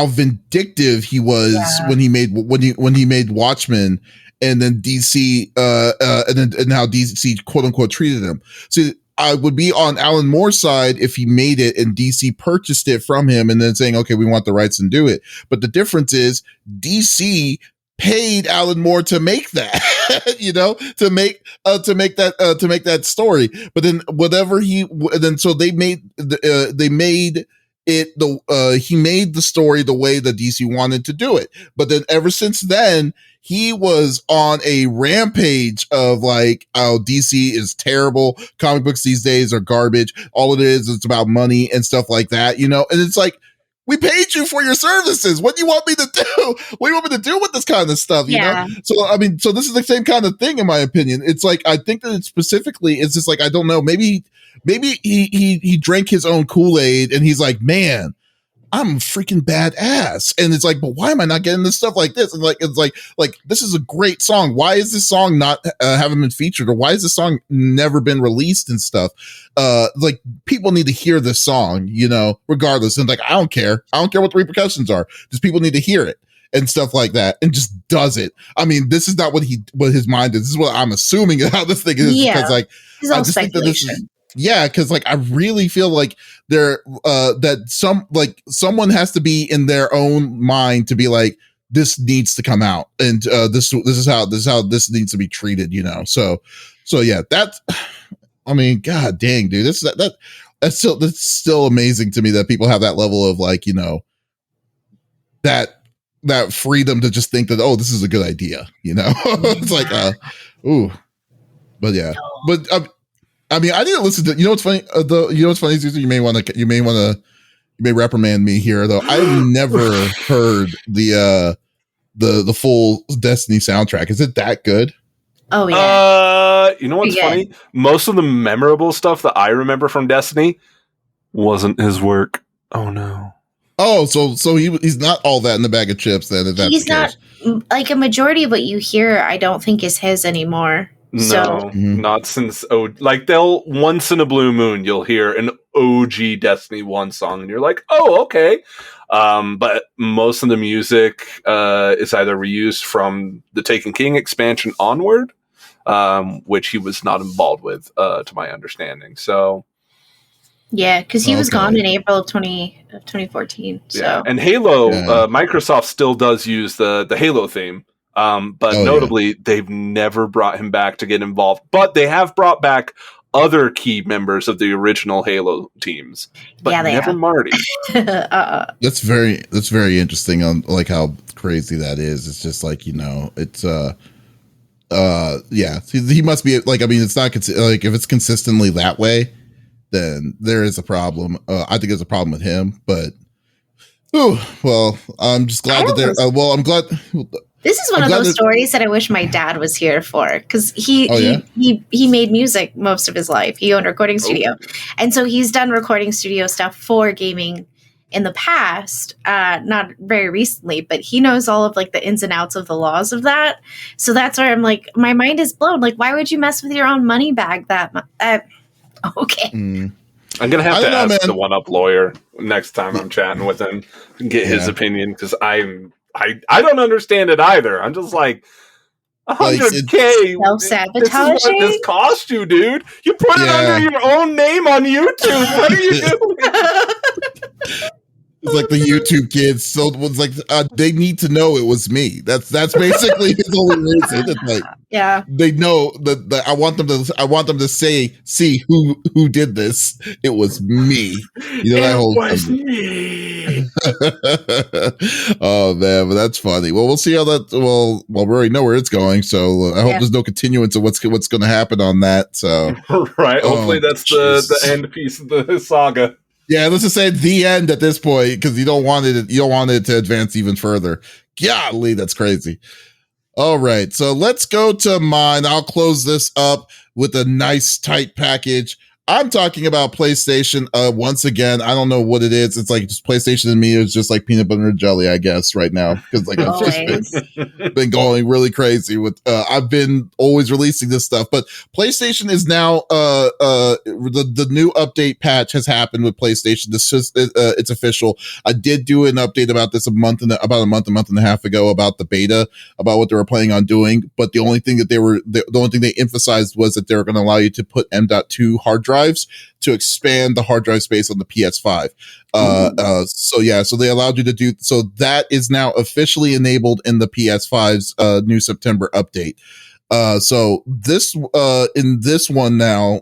Speaker 1: vindictive he was when he made Watchmen. And then DC, and how DC quote unquote treated him. So I would be on Alan Moore's side if he made it and DC purchased it from him and then saying, okay, we want the rights and do it. But the difference is DC paid Alan Moore to make that, to make that story. But then so they made he made the story the way that DC wanted to do it. But then ever since then, he was on a rampage of like, oh, DC is terrible. Comic books these days are garbage. All it is, it's about money and stuff like that, And it's like, we paid you for your services. What do you want me to do? What do you want me to do with this kind of stuff? You know? So, I mean, so this is the same kind of thing, in my opinion. It's like, I think that it's just like, I don't know, maybe he drank his own Kool-Aid and he's like, man, I'm freaking badass. And it's like, but why am I not getting this stuff like this? And it's like, this is a great song. Why is this song not haven't been featured, or why is this song never been released and stuff? Like people need to hear this song, regardless. And like, I don't care what the repercussions are. Just people need to hear it and stuff like that, and just does it. I mean, this is not what his mind is. This is what I'm assuming how this thing is, because like, I just think that this is, because like I really feel like someone has to be in their own mind to be like, this needs to come out, and this is how this needs to be treated, So yeah, that's, I mean, god dang, dude, that's still amazing to me that people have that level of like, that freedom to just think that, oh, this is a good idea, It's like ooh, but yeah, but I mean, I need to listen to. What's funny? What's funny, Susan? You may reprimand me here, though. I've never heard the full Destiny soundtrack. Is it that good?
Speaker 2: Oh yeah.
Speaker 3: You know what's funny? Most of the memorable stuff that I remember from Destiny wasn't his work. Oh no.
Speaker 1: Oh, so he's not all that in the bag of chips then.
Speaker 2: He's not, like, a majority of what you hear, I don't think is his anymore.
Speaker 3: No, not since they'll once in a blue moon you'll hear an OG Destiny 1 song and you're like, oh, okay. But most of the music is either reused from the Taken King expansion onward, which he was not involved with, to my understanding. So
Speaker 2: yeah, because he was gone in April of 2014. So.
Speaker 3: Yeah, and Halo, Microsoft still does use the Halo theme. But notably, they've never brought him back to get involved. But they have brought back other key members of the original Halo teams, but never Marty.
Speaker 1: That's very interesting on like how crazy that is. It's just like, it's he must be like, I mean, it's not like if it's consistently that way, then there is a problem. I think there's a problem with him, but well, I'm just glad that they're. I'm glad.
Speaker 2: This is one of those stories that I wish my dad was here for, because he made music most of his life. He owned a recording studio. And so he's done recording studio stuff for gaming in the past, not very recently, but he knows all of like the ins and outs of the laws of that. So that's where I'm like, my mind is blown. Like, why would you mess with your own money bag that much? Okay.
Speaker 3: I'm going to have to ask the one-up lawyer next time I'm chatting with him and get his opinion, because I don't understand it either. I'm just like, $100K.
Speaker 2: Self-sabotaging?
Speaker 3: This is what this cost you, dude. You put it under your own name on YouTube. What are you doing?
Speaker 1: It's like the YouTube kids. So it was like they need to know it was me. That's basically his only reason. It's like they know that I want them to see who did this. It was me. You know, that whole thing. Oh man, but that's funny. Well, we'll see how that. Well, we already know where it's going. So I hope there's no continuance of what's going to happen on that. So
Speaker 3: right. Hopefully that's the end piece of the saga.
Speaker 1: Yeah, let's just say the end at this point because you don't want it to advance even further. Golly, that's crazy. All right, so let's go to mine. I'll close this up with a nice tight package. I'm talking about PlayStation once again. I don't know what it is. It's like just PlayStation to me is just like peanut butter and jelly, I guess, right now. Because like I've just been going really crazy with I've been always releasing this stuff. But PlayStation is now the new update patch has happened with PlayStation. This is it's official. I did do an update about this about a month and a half ago about the beta, about what they were planning on doing. But the only thing that the only thing they emphasized was that they were going to allow you to put M.2 hard drives to expand the hard drive space on the PS5. So they allowed you to do, so that is now officially enabled in the PS5's new September update. So this in this one now,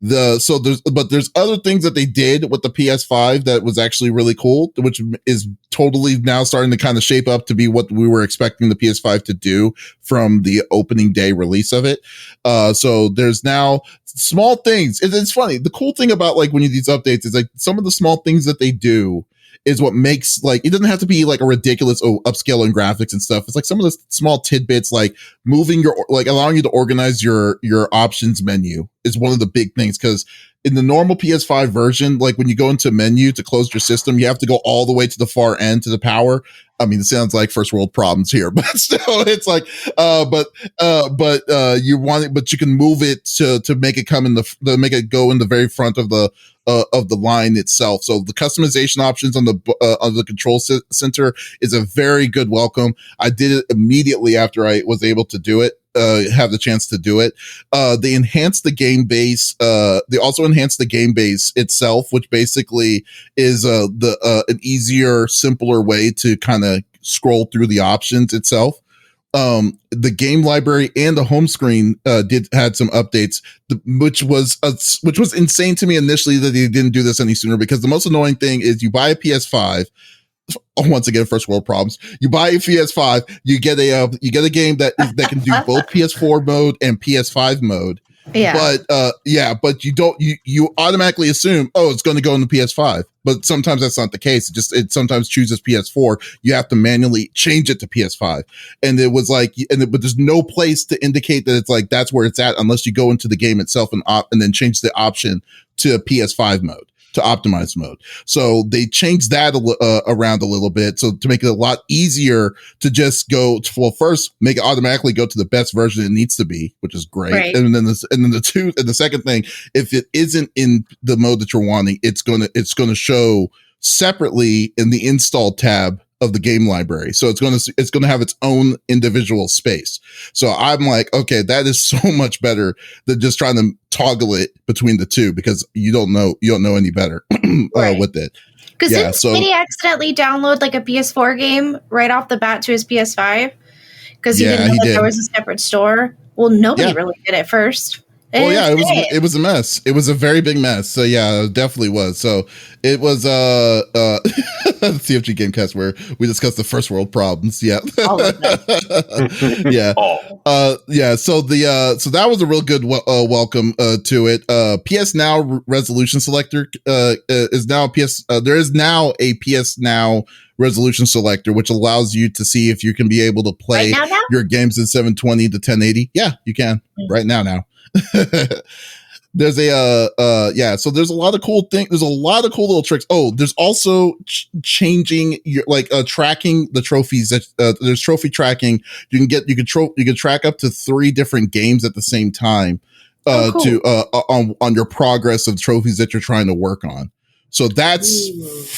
Speaker 1: there's other things that they did with the PS5 that was actually really cool, which is totally now starting to kind of shape up to be what we were expecting the PS5 to do from the opening day release of it. So there's now small things. It's funny. The cool thing about like when you do these updates is like some of the small things that they do is what makes like, it doesn't have to be like a ridiculous upscale in graphics and stuff. It's like some of the small tidbits, like moving allowing you to organize your options menu is one of the big things. Cause in the normal PS5 version, like when you go into menu to close your system, you have to go all the way to the far end to the power. I mean, it sounds like first world problems here, but still it's like, you want it, but you can move it to make it come to make it go in the very front of the line itself. So the customization options on the control center is a very good welcome. I did it immediately after I was able to do it. Have the chance to do it. They enhanced the game base. They also enhanced the game base itself, which basically is an easier, simpler way to kind of scroll through the options itself. The game library and the home screen had some updates, which was insane to me initially that they didn't do this any sooner, because the most annoying thing is you buy a PS5. Once again, first world problems. You buy a PS5, you get a game that can do both PS4 mode and PS5 mode. Yeah. But you automatically assume, it's going to go in the PS5. But sometimes that's not the case. It sometimes chooses PS4. You have to manually change it to PS5. And it was like, but there's no place to indicate that it's like that's where it's at unless you go into the game itself and then change the option to PS5 mode, to optimized mode. So they changed that around a little bit. So to make it a lot easier to just first make it automatically go to the best version it needs to be, which is great. Right. And then the second thing, if it isn't in the mode that you're wanting, it's going to show separately in the install tab of the game library. So it's going to have its own individual space. So I'm like, okay, that is so much better than just trying to toggle it between the two, because you don't know any better with it.
Speaker 2: Because did he accidentally download like a PS4 game right off the bat to his PS5? Because he didn't know that there was a separate store. Well, nobody really did at first.
Speaker 1: It was a mess. It was a very big mess. So yeah, it definitely was. So it was CFG GameCast, where we discussed the first world problems. Yeah. Yeah. So that was a real good welcome to it. PS Now resolution selector is now there is now a PS Now resolution selector, which allows you to see if you can be able to play your games in 720 to 1080. Yeah, you can right now. There's so there's a lot of cool things. There's a lot of cool little tricks. There's also changing your tracking the trophies. That there's trophy tracking. You can track up to 3 different games at the same time cool. On your progress of trophies that you're trying to work on, So that's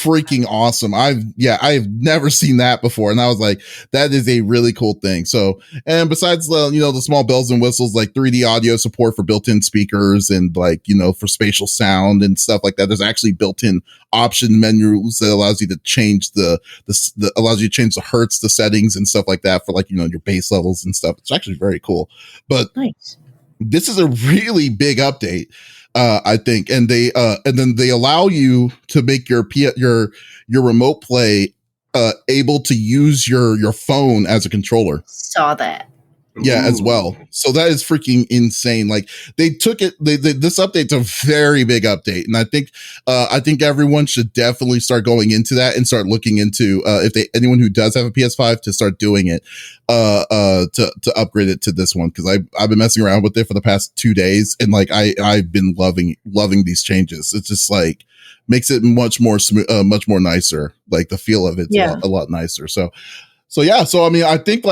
Speaker 1: freaking awesome. I've never seen that before. And I was like, that is a really cool thing. So, and besides the small bells and whistles, like 3D audio support for built-in speakers and for spatial sound and stuff like that, there's actually built-in option menus that allows you to change allows you to change the hertz, the settings and stuff like that for your bass levels and stuff. It's actually very cool. But
Speaker 2: nice.
Speaker 1: This is a really big update. I think, and then they allow you to make your remote play able to use your phone as a controller.
Speaker 2: Saw that.
Speaker 1: Yeah, as well. So that is freaking insane. Like they took it. This update's a very big update, and I think everyone should definitely start going into that and start looking into anyone who does have a PS5 to start doing it, to upgrade it to this one, because I've been messing around with it for the past 2 days, and I've been loving these changes. It's just makes it much more smooth, much more nicer. Like the feel of it's a lot nicer. So I mean, I think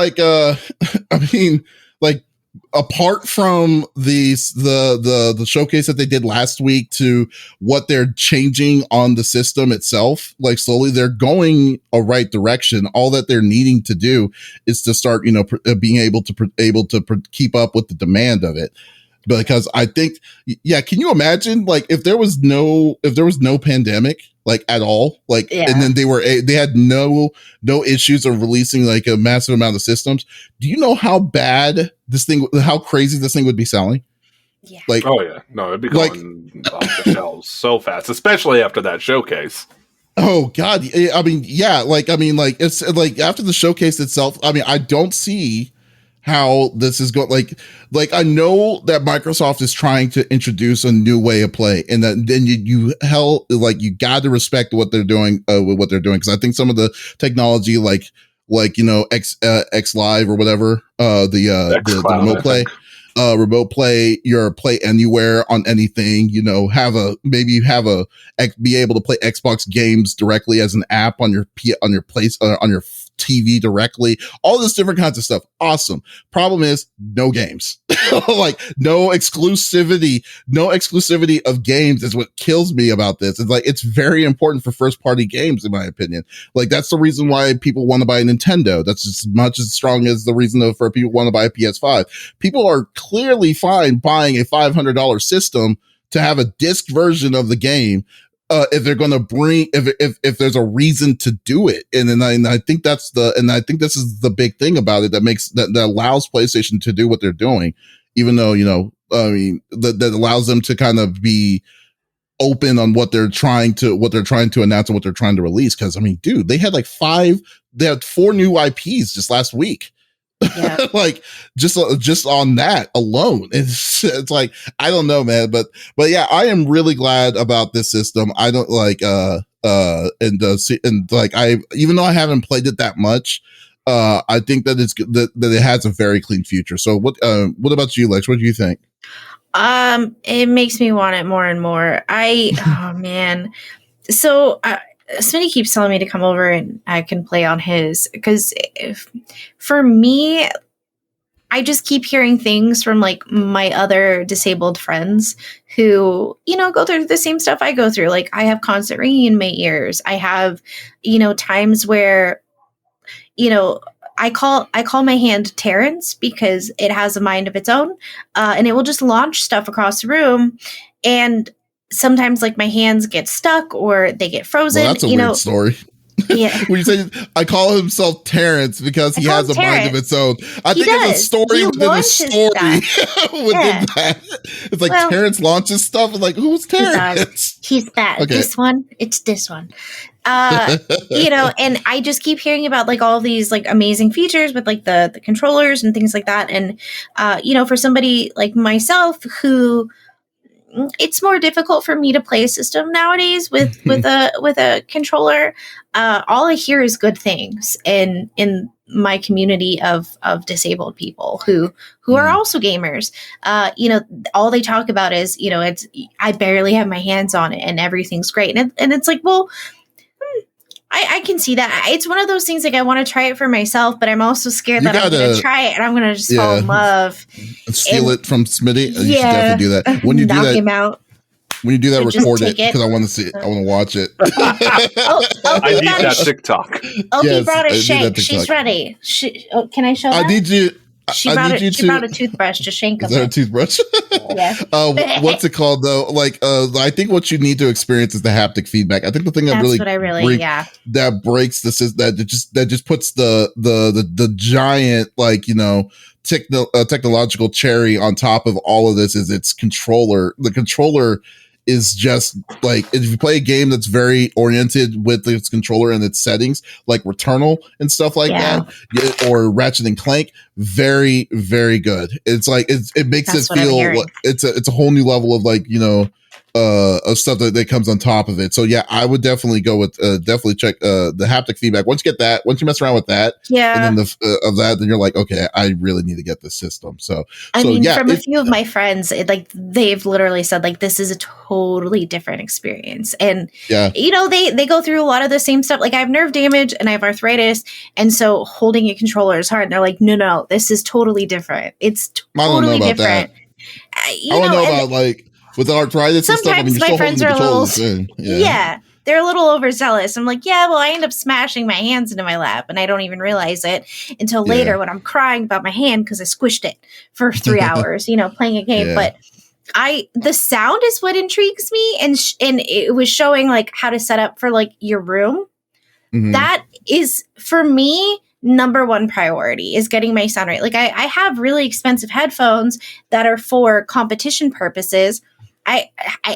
Speaker 1: apart from the showcase that they did last week to what they're changing on the system itself, slowly they're going a right direction. All that they're needing to do is to start, being able to keep up with the demand of it. Because I think, can you imagine if there was no pandemic at all, and then they had no issues of releasing a massive amount of systems? Do you know how crazy this thing would be selling?
Speaker 2: Yeah.
Speaker 3: Oh yeah, no, it'd be going off the shelves so fast, especially after that showcase.
Speaker 1: Oh God, I mean, it's after the showcase itself. I mean, I don't see how this is going. I know that Microsoft is trying to introduce a new way of play, and then you got to respect what they're doing with what they're doing, because I think some of the technology X Live or whatever, the remote play. Remote play, your play anywhere on anything, be able to play Xbox games directly as an app on your TV directly, all this different kinds of stuff. Awesome. Problem is no games, no exclusivity of games is what kills me about this. It's very important for first party games, in my opinion. That's the reason why people want to buy a Nintendo. That's as much as strong as the reason for people want to buy a PS5. People are clearly fine buying a $500 system to have a disc version of the game, if they're going to bring, if there's a reason to do it. And I think this is the big thing about it that allows PlayStation to do what they're doing, even though, that allows them to kind of be open on what they're trying to announce and what they're trying to release. Cause I mean, dude, they had 4 new IPs just last week. Yeah. just on that alone, it's I don't know, man, but yeah, I am really glad about this system. I don't even though I haven't played it that much, I think that that it has a very clean future. So what about you, Lex? What do you think?
Speaker 2: It makes me want it more and more. Oh man, so. Smitty keeps telling me to come over and I can play on his, because for me, I just keep hearing things from my other disabled friends who, go through the same stuff I go through. I have constant ringing in my ears. I have, times where, I call my hand Terrence because it has a mind of its own, and it will just launch stuff across the room. And sometimes my hands get stuck or they get frozen.
Speaker 1: Well, that's a weird story.
Speaker 2: Yeah.
Speaker 1: When you say I call himself Terrence because he has a mind of its own, I think it's a story within a story within that. It's Terrence launches stuff. It's who's Terrence?
Speaker 2: He's that. Okay. This one. It's this one. And I just keep hearing about all these amazing features with the controllers and things like that. And for somebody like myself who, it's more difficult for me to play a system nowadays with a controller. All I hear is good things in my community of disabled people who are also gamers. All they talk about is, it's, I barely have my hands on it and everything's great. And it's I can see that. It's one of those things I want to try it for myself, but I'm also scared that I'm going to try it and I'm going to just fall in love.
Speaker 1: Steal it from Smitty. You should definitely do that. When you do that,
Speaker 2: him out.
Speaker 1: When you do that,
Speaker 2: So just
Speaker 1: record it
Speaker 2: take it.
Speaker 1: because I want to see it. I want to watch it.
Speaker 3: I need that TikTok.
Speaker 2: Opie
Speaker 1: Yes,
Speaker 2: brought
Speaker 1: I
Speaker 2: a
Speaker 1: need
Speaker 2: shake.
Speaker 1: that
Speaker 2: She's
Speaker 1: TikTok.
Speaker 2: ready. Can I show that?
Speaker 1: I need you.
Speaker 2: She
Speaker 1: I
Speaker 2: brought
Speaker 1: need you
Speaker 2: she
Speaker 1: to.
Speaker 2: brought a toothbrush to shank
Speaker 1: Is
Speaker 2: him.
Speaker 1: that a toothbrush?
Speaker 2: Yeah.
Speaker 1: What's it called though? Like, I think what you need to experience is the haptic feedback. I think the thing that that breaks this is that just puts the giant, like, you know, technological cherry on top of all of this is its controller. The controller is just like, if you play a game that's very oriented with its controller and its settings, like Returnal and stuff like that, or Ratchet and Clank, very, very good. It's like it makes it feel like it's a whole new level of, like, you know, of stuff that comes on top of it. So yeah, I would definitely go with definitely check the haptic feedback. Once you get that, once you mess around with that, and then of that, then you're like, okay, I really need to get this system. So
Speaker 2: I mean, from a few of my friends, they've literally said, like, this is a totally different experience. And you know, they go through a lot of the same stuff. Like, I have nerve damage and I have arthritis, and so holding a controller is hard. And they're like, no, this is totally different. It's totally different.
Speaker 1: I don't know about like with arthritis and stuff. I mean,
Speaker 2: my friends are a little, they're a little overzealous. I'm like, well, I end up smashing my hands into my lap and I don't even realize it until later when I'm crying about my hand because I squished it for 3 hours, you know, playing a game. But the sound is what intrigues me. And it was showing, like, how to set up for, like, your room. Mm-hmm. That is, for me, number one priority is getting my sound right. Like, I have really expensive headphones that are for competition purposes. I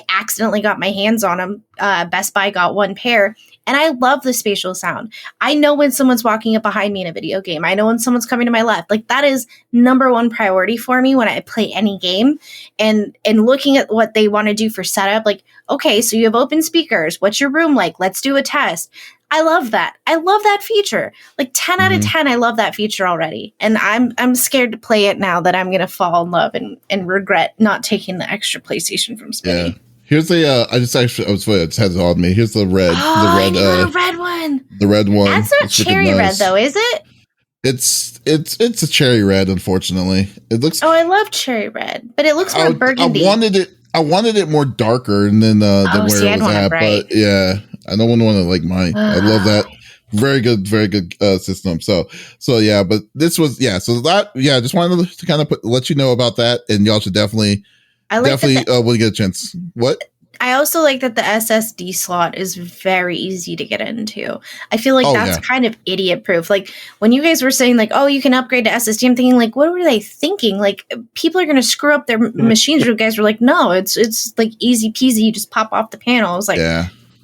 Speaker 2: accidentally got my hands on them. Best Buy got one pair, and I love the spatial sound. I know when someone's walking up behind me in a video game. I know when someone's coming to my left. Like, that is number one priority for me when I play any game. And looking at what they want to do for setup, like, okay, so you have open speakers. What's your room like? Let's do a test. I love that. I love that feature. Like 10 out of 10, I love that feature already. And I'm scared to play it now that I'm going to fall in love and regret not taking the extra PlayStation from Spinny.
Speaker 1: Yeah. Here's the, I just had it on me. Here's the red.
Speaker 2: The red one.
Speaker 1: The red one.
Speaker 2: That's not cherry red though, is it?
Speaker 1: It's a cherry red, unfortunately. It looks.
Speaker 2: Oh, I love cherry red, but it looks more burgundy.
Speaker 1: I wanted it more darker than where it was at. But yeah, I don't want to like mine. I love that. Very good system. So yeah, but this was so that just wanted to kind of let you know about that, and y'all should definitely when you get a chance. What?
Speaker 2: I also like that the SSD slot is very easy to get into. I feel like that's kind of idiot proof. Like when you guys were saying like, oh, you can upgrade to SSD, I'm thinking like, what were they thinking? Like people are going to screw up their machines. You guys were like, no, it's like easy peasy. You just pop off the panel. I was like,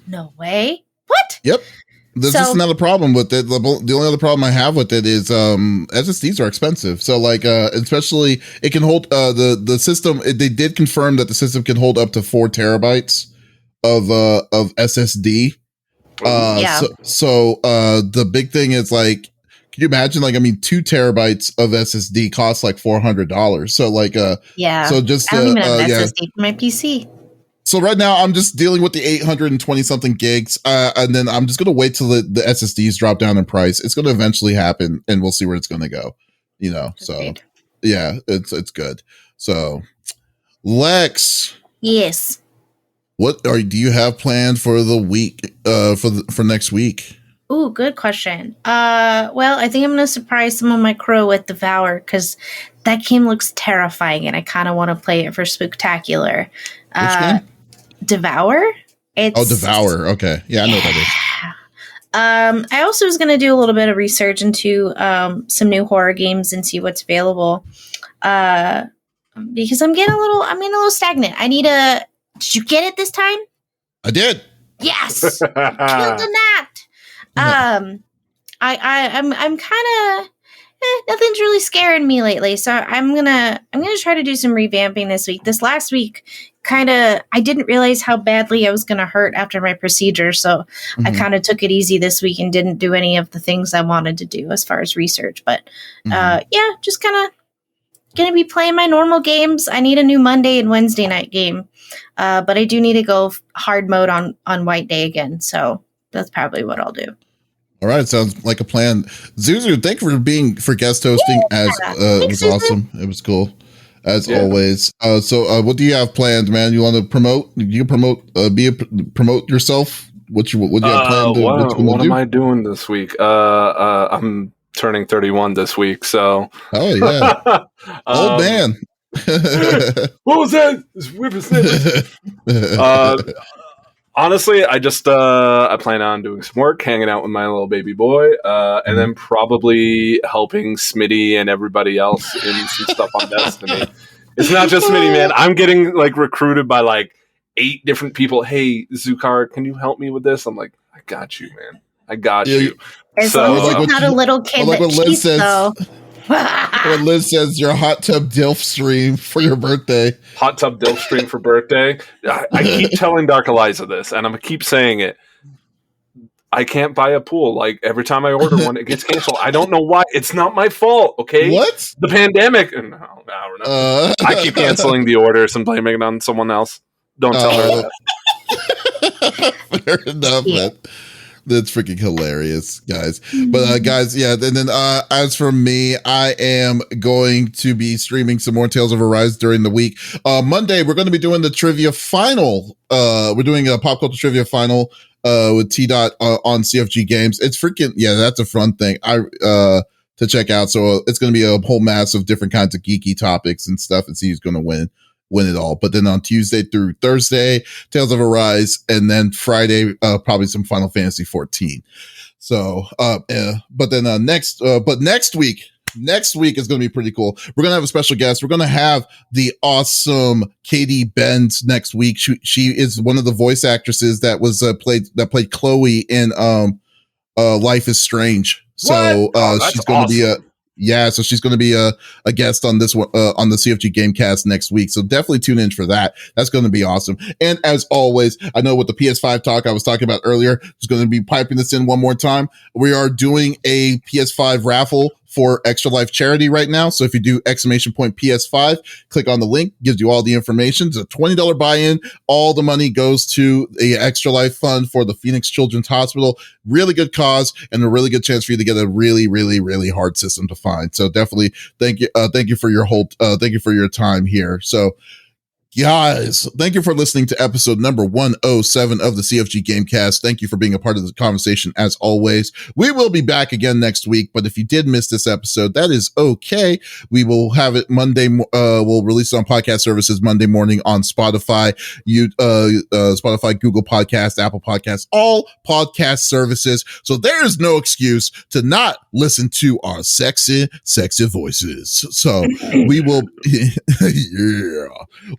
Speaker 2: no way. What?
Speaker 1: Yep. There's just another problem with it. The only other problem I have with it is SSDs are expensive. So like especially it can hold the system. They did confirm that the system can hold up to 4 terabytes of SSD. So the big thing is like, can you imagine? Like, I mean, 2 terabytes of SSD costs like $400. So like so just
Speaker 2: I don't even have SSD for my PC.
Speaker 1: So right now I'm just dealing with the 820 something gigs, and then I'm just gonna wait till the SSDs drop down in price. It's gonna eventually happen, and we'll see where it's gonna go. You know, so yeah, it's good. So, Lex,
Speaker 2: yes,
Speaker 1: do you have planned for the week? For next week?
Speaker 2: Ooh, good question. Well, I think I'm gonna surprise some of my crew with Devour because that game looks terrifying, and I kind of want to play it for Spooktacular.
Speaker 1: Which game?
Speaker 2: Devour.
Speaker 1: Devour. Okay, yeah, I know what that
Speaker 2: is. I also was going to do a little bit of research into some new horror games and see what's available. Because I'm getting a little stagnant. Did you get it this time?
Speaker 1: I did.
Speaker 2: Yes, killed the gnat. I'm kind of. Nothing's really scaring me lately, so I'm gonna try to do some revamping this week. This last week, I didn't realize how badly I was gonna hurt after my procedure, so I kind of took it easy this week and didn't do any of the things I wanted to do as far as research. But just kind of gonna be playing my normal games. I need a new Monday and Wednesday night game, but I do need to go hard mode on White Day again. So that's probably what I'll do.
Speaker 1: All right, sounds like a plan. Zuzu, thank you for guest hosting. It was awesome. It was cool. as always. So what do you have planned, man? You want to promote? You can promote yourself. What you have planned?
Speaker 3: What am I doing this week? I'm turning 31 this week, so.
Speaker 1: Oh yeah, old man.
Speaker 3: What was that? Honestly, I just I plan on doing some work, hanging out with my little baby boy, and then probably helping Smitty and everybody else in some stuff on Destiny. It's not just Smitty, man. I'm getting like recruited by like 8 different people. Hey, Zukar, can you help me with this? I'm like, I got you, man. I got you.
Speaker 2: As long as it's not a little kid that cheats, though.
Speaker 1: When Liz says your hot tub DILF stream for your birthday.
Speaker 3: Hot tub DILF stream for birthday. I keep telling Dark Eliza this, and I'm going to keep saying it. I can't buy a pool. Like, every time I order one, it gets canceled. I don't know why. It's not my fault, okay?
Speaker 1: What?
Speaker 3: The pandemic. No, I don't know. I keep canceling the orders and blaming it on someone else. Don't tell her
Speaker 1: that. Fair enough, man. That's freaking hilarious, guys. But guys, yeah. And then as for me, I am going to be streaming some more Tales of Arise during the week. Monday, we're going to be doing the trivia final. We're doing a pop culture trivia final with T Dot on CFG Games. It's freaking that's a fun thing. To check out. So it's going to be a whole mass of different kinds of geeky topics and stuff, and see who's going to win it all. But then on Tuesday through Thursday, Tales of Arise, and then Friday, probably some Final Fantasy 14. So, but then next week is going to be pretty cool. We're going to have a special guest. We're going to have the awesome Katie Benz next week. She is one of the voice actresses that was played Chloe in Life is Strange. So she's going to be so she's going to be a guest on this one on the CFG Gamecast next week. So definitely tune in for that. That's going to be awesome. And as always, I know with the PS5 talk I was talking about earlier, just going to be piping this in one more time. We are doing a PS5 raffle for Extra Life charity right now. So if you do !PS5, click on the link, gives you all the information. It's a $20 buy-in. All the money goes to the Extra Life Fund for the Phoenix Children's Hospital. Really good cause and a really good chance for you to get a really, really, really hard system to find. So definitely thank you for your time here. So guys, thank you for listening to episode number 107 of the CFG Gamecast. Thank you for being a part of the conversation as always. We will be back again next week, but if you did miss this episode, that is okay. We will have it Monday. We'll release it on podcast services Monday morning on Spotify, Spotify, Google Podcasts, Apple Podcasts, all podcast services. So there is no excuse to not listen to our sexy, sexy voices. So we will,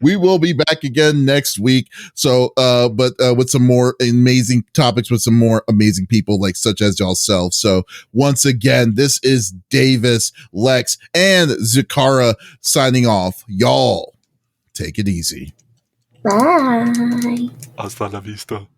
Speaker 1: we will be back again next week. So, but with some more amazing topics with some more amazing people such as yourself. So once again, this is Davis, Lex, and Zakara signing off. Y'all take it easy.
Speaker 2: Bye.
Speaker 3: Hasta la vista.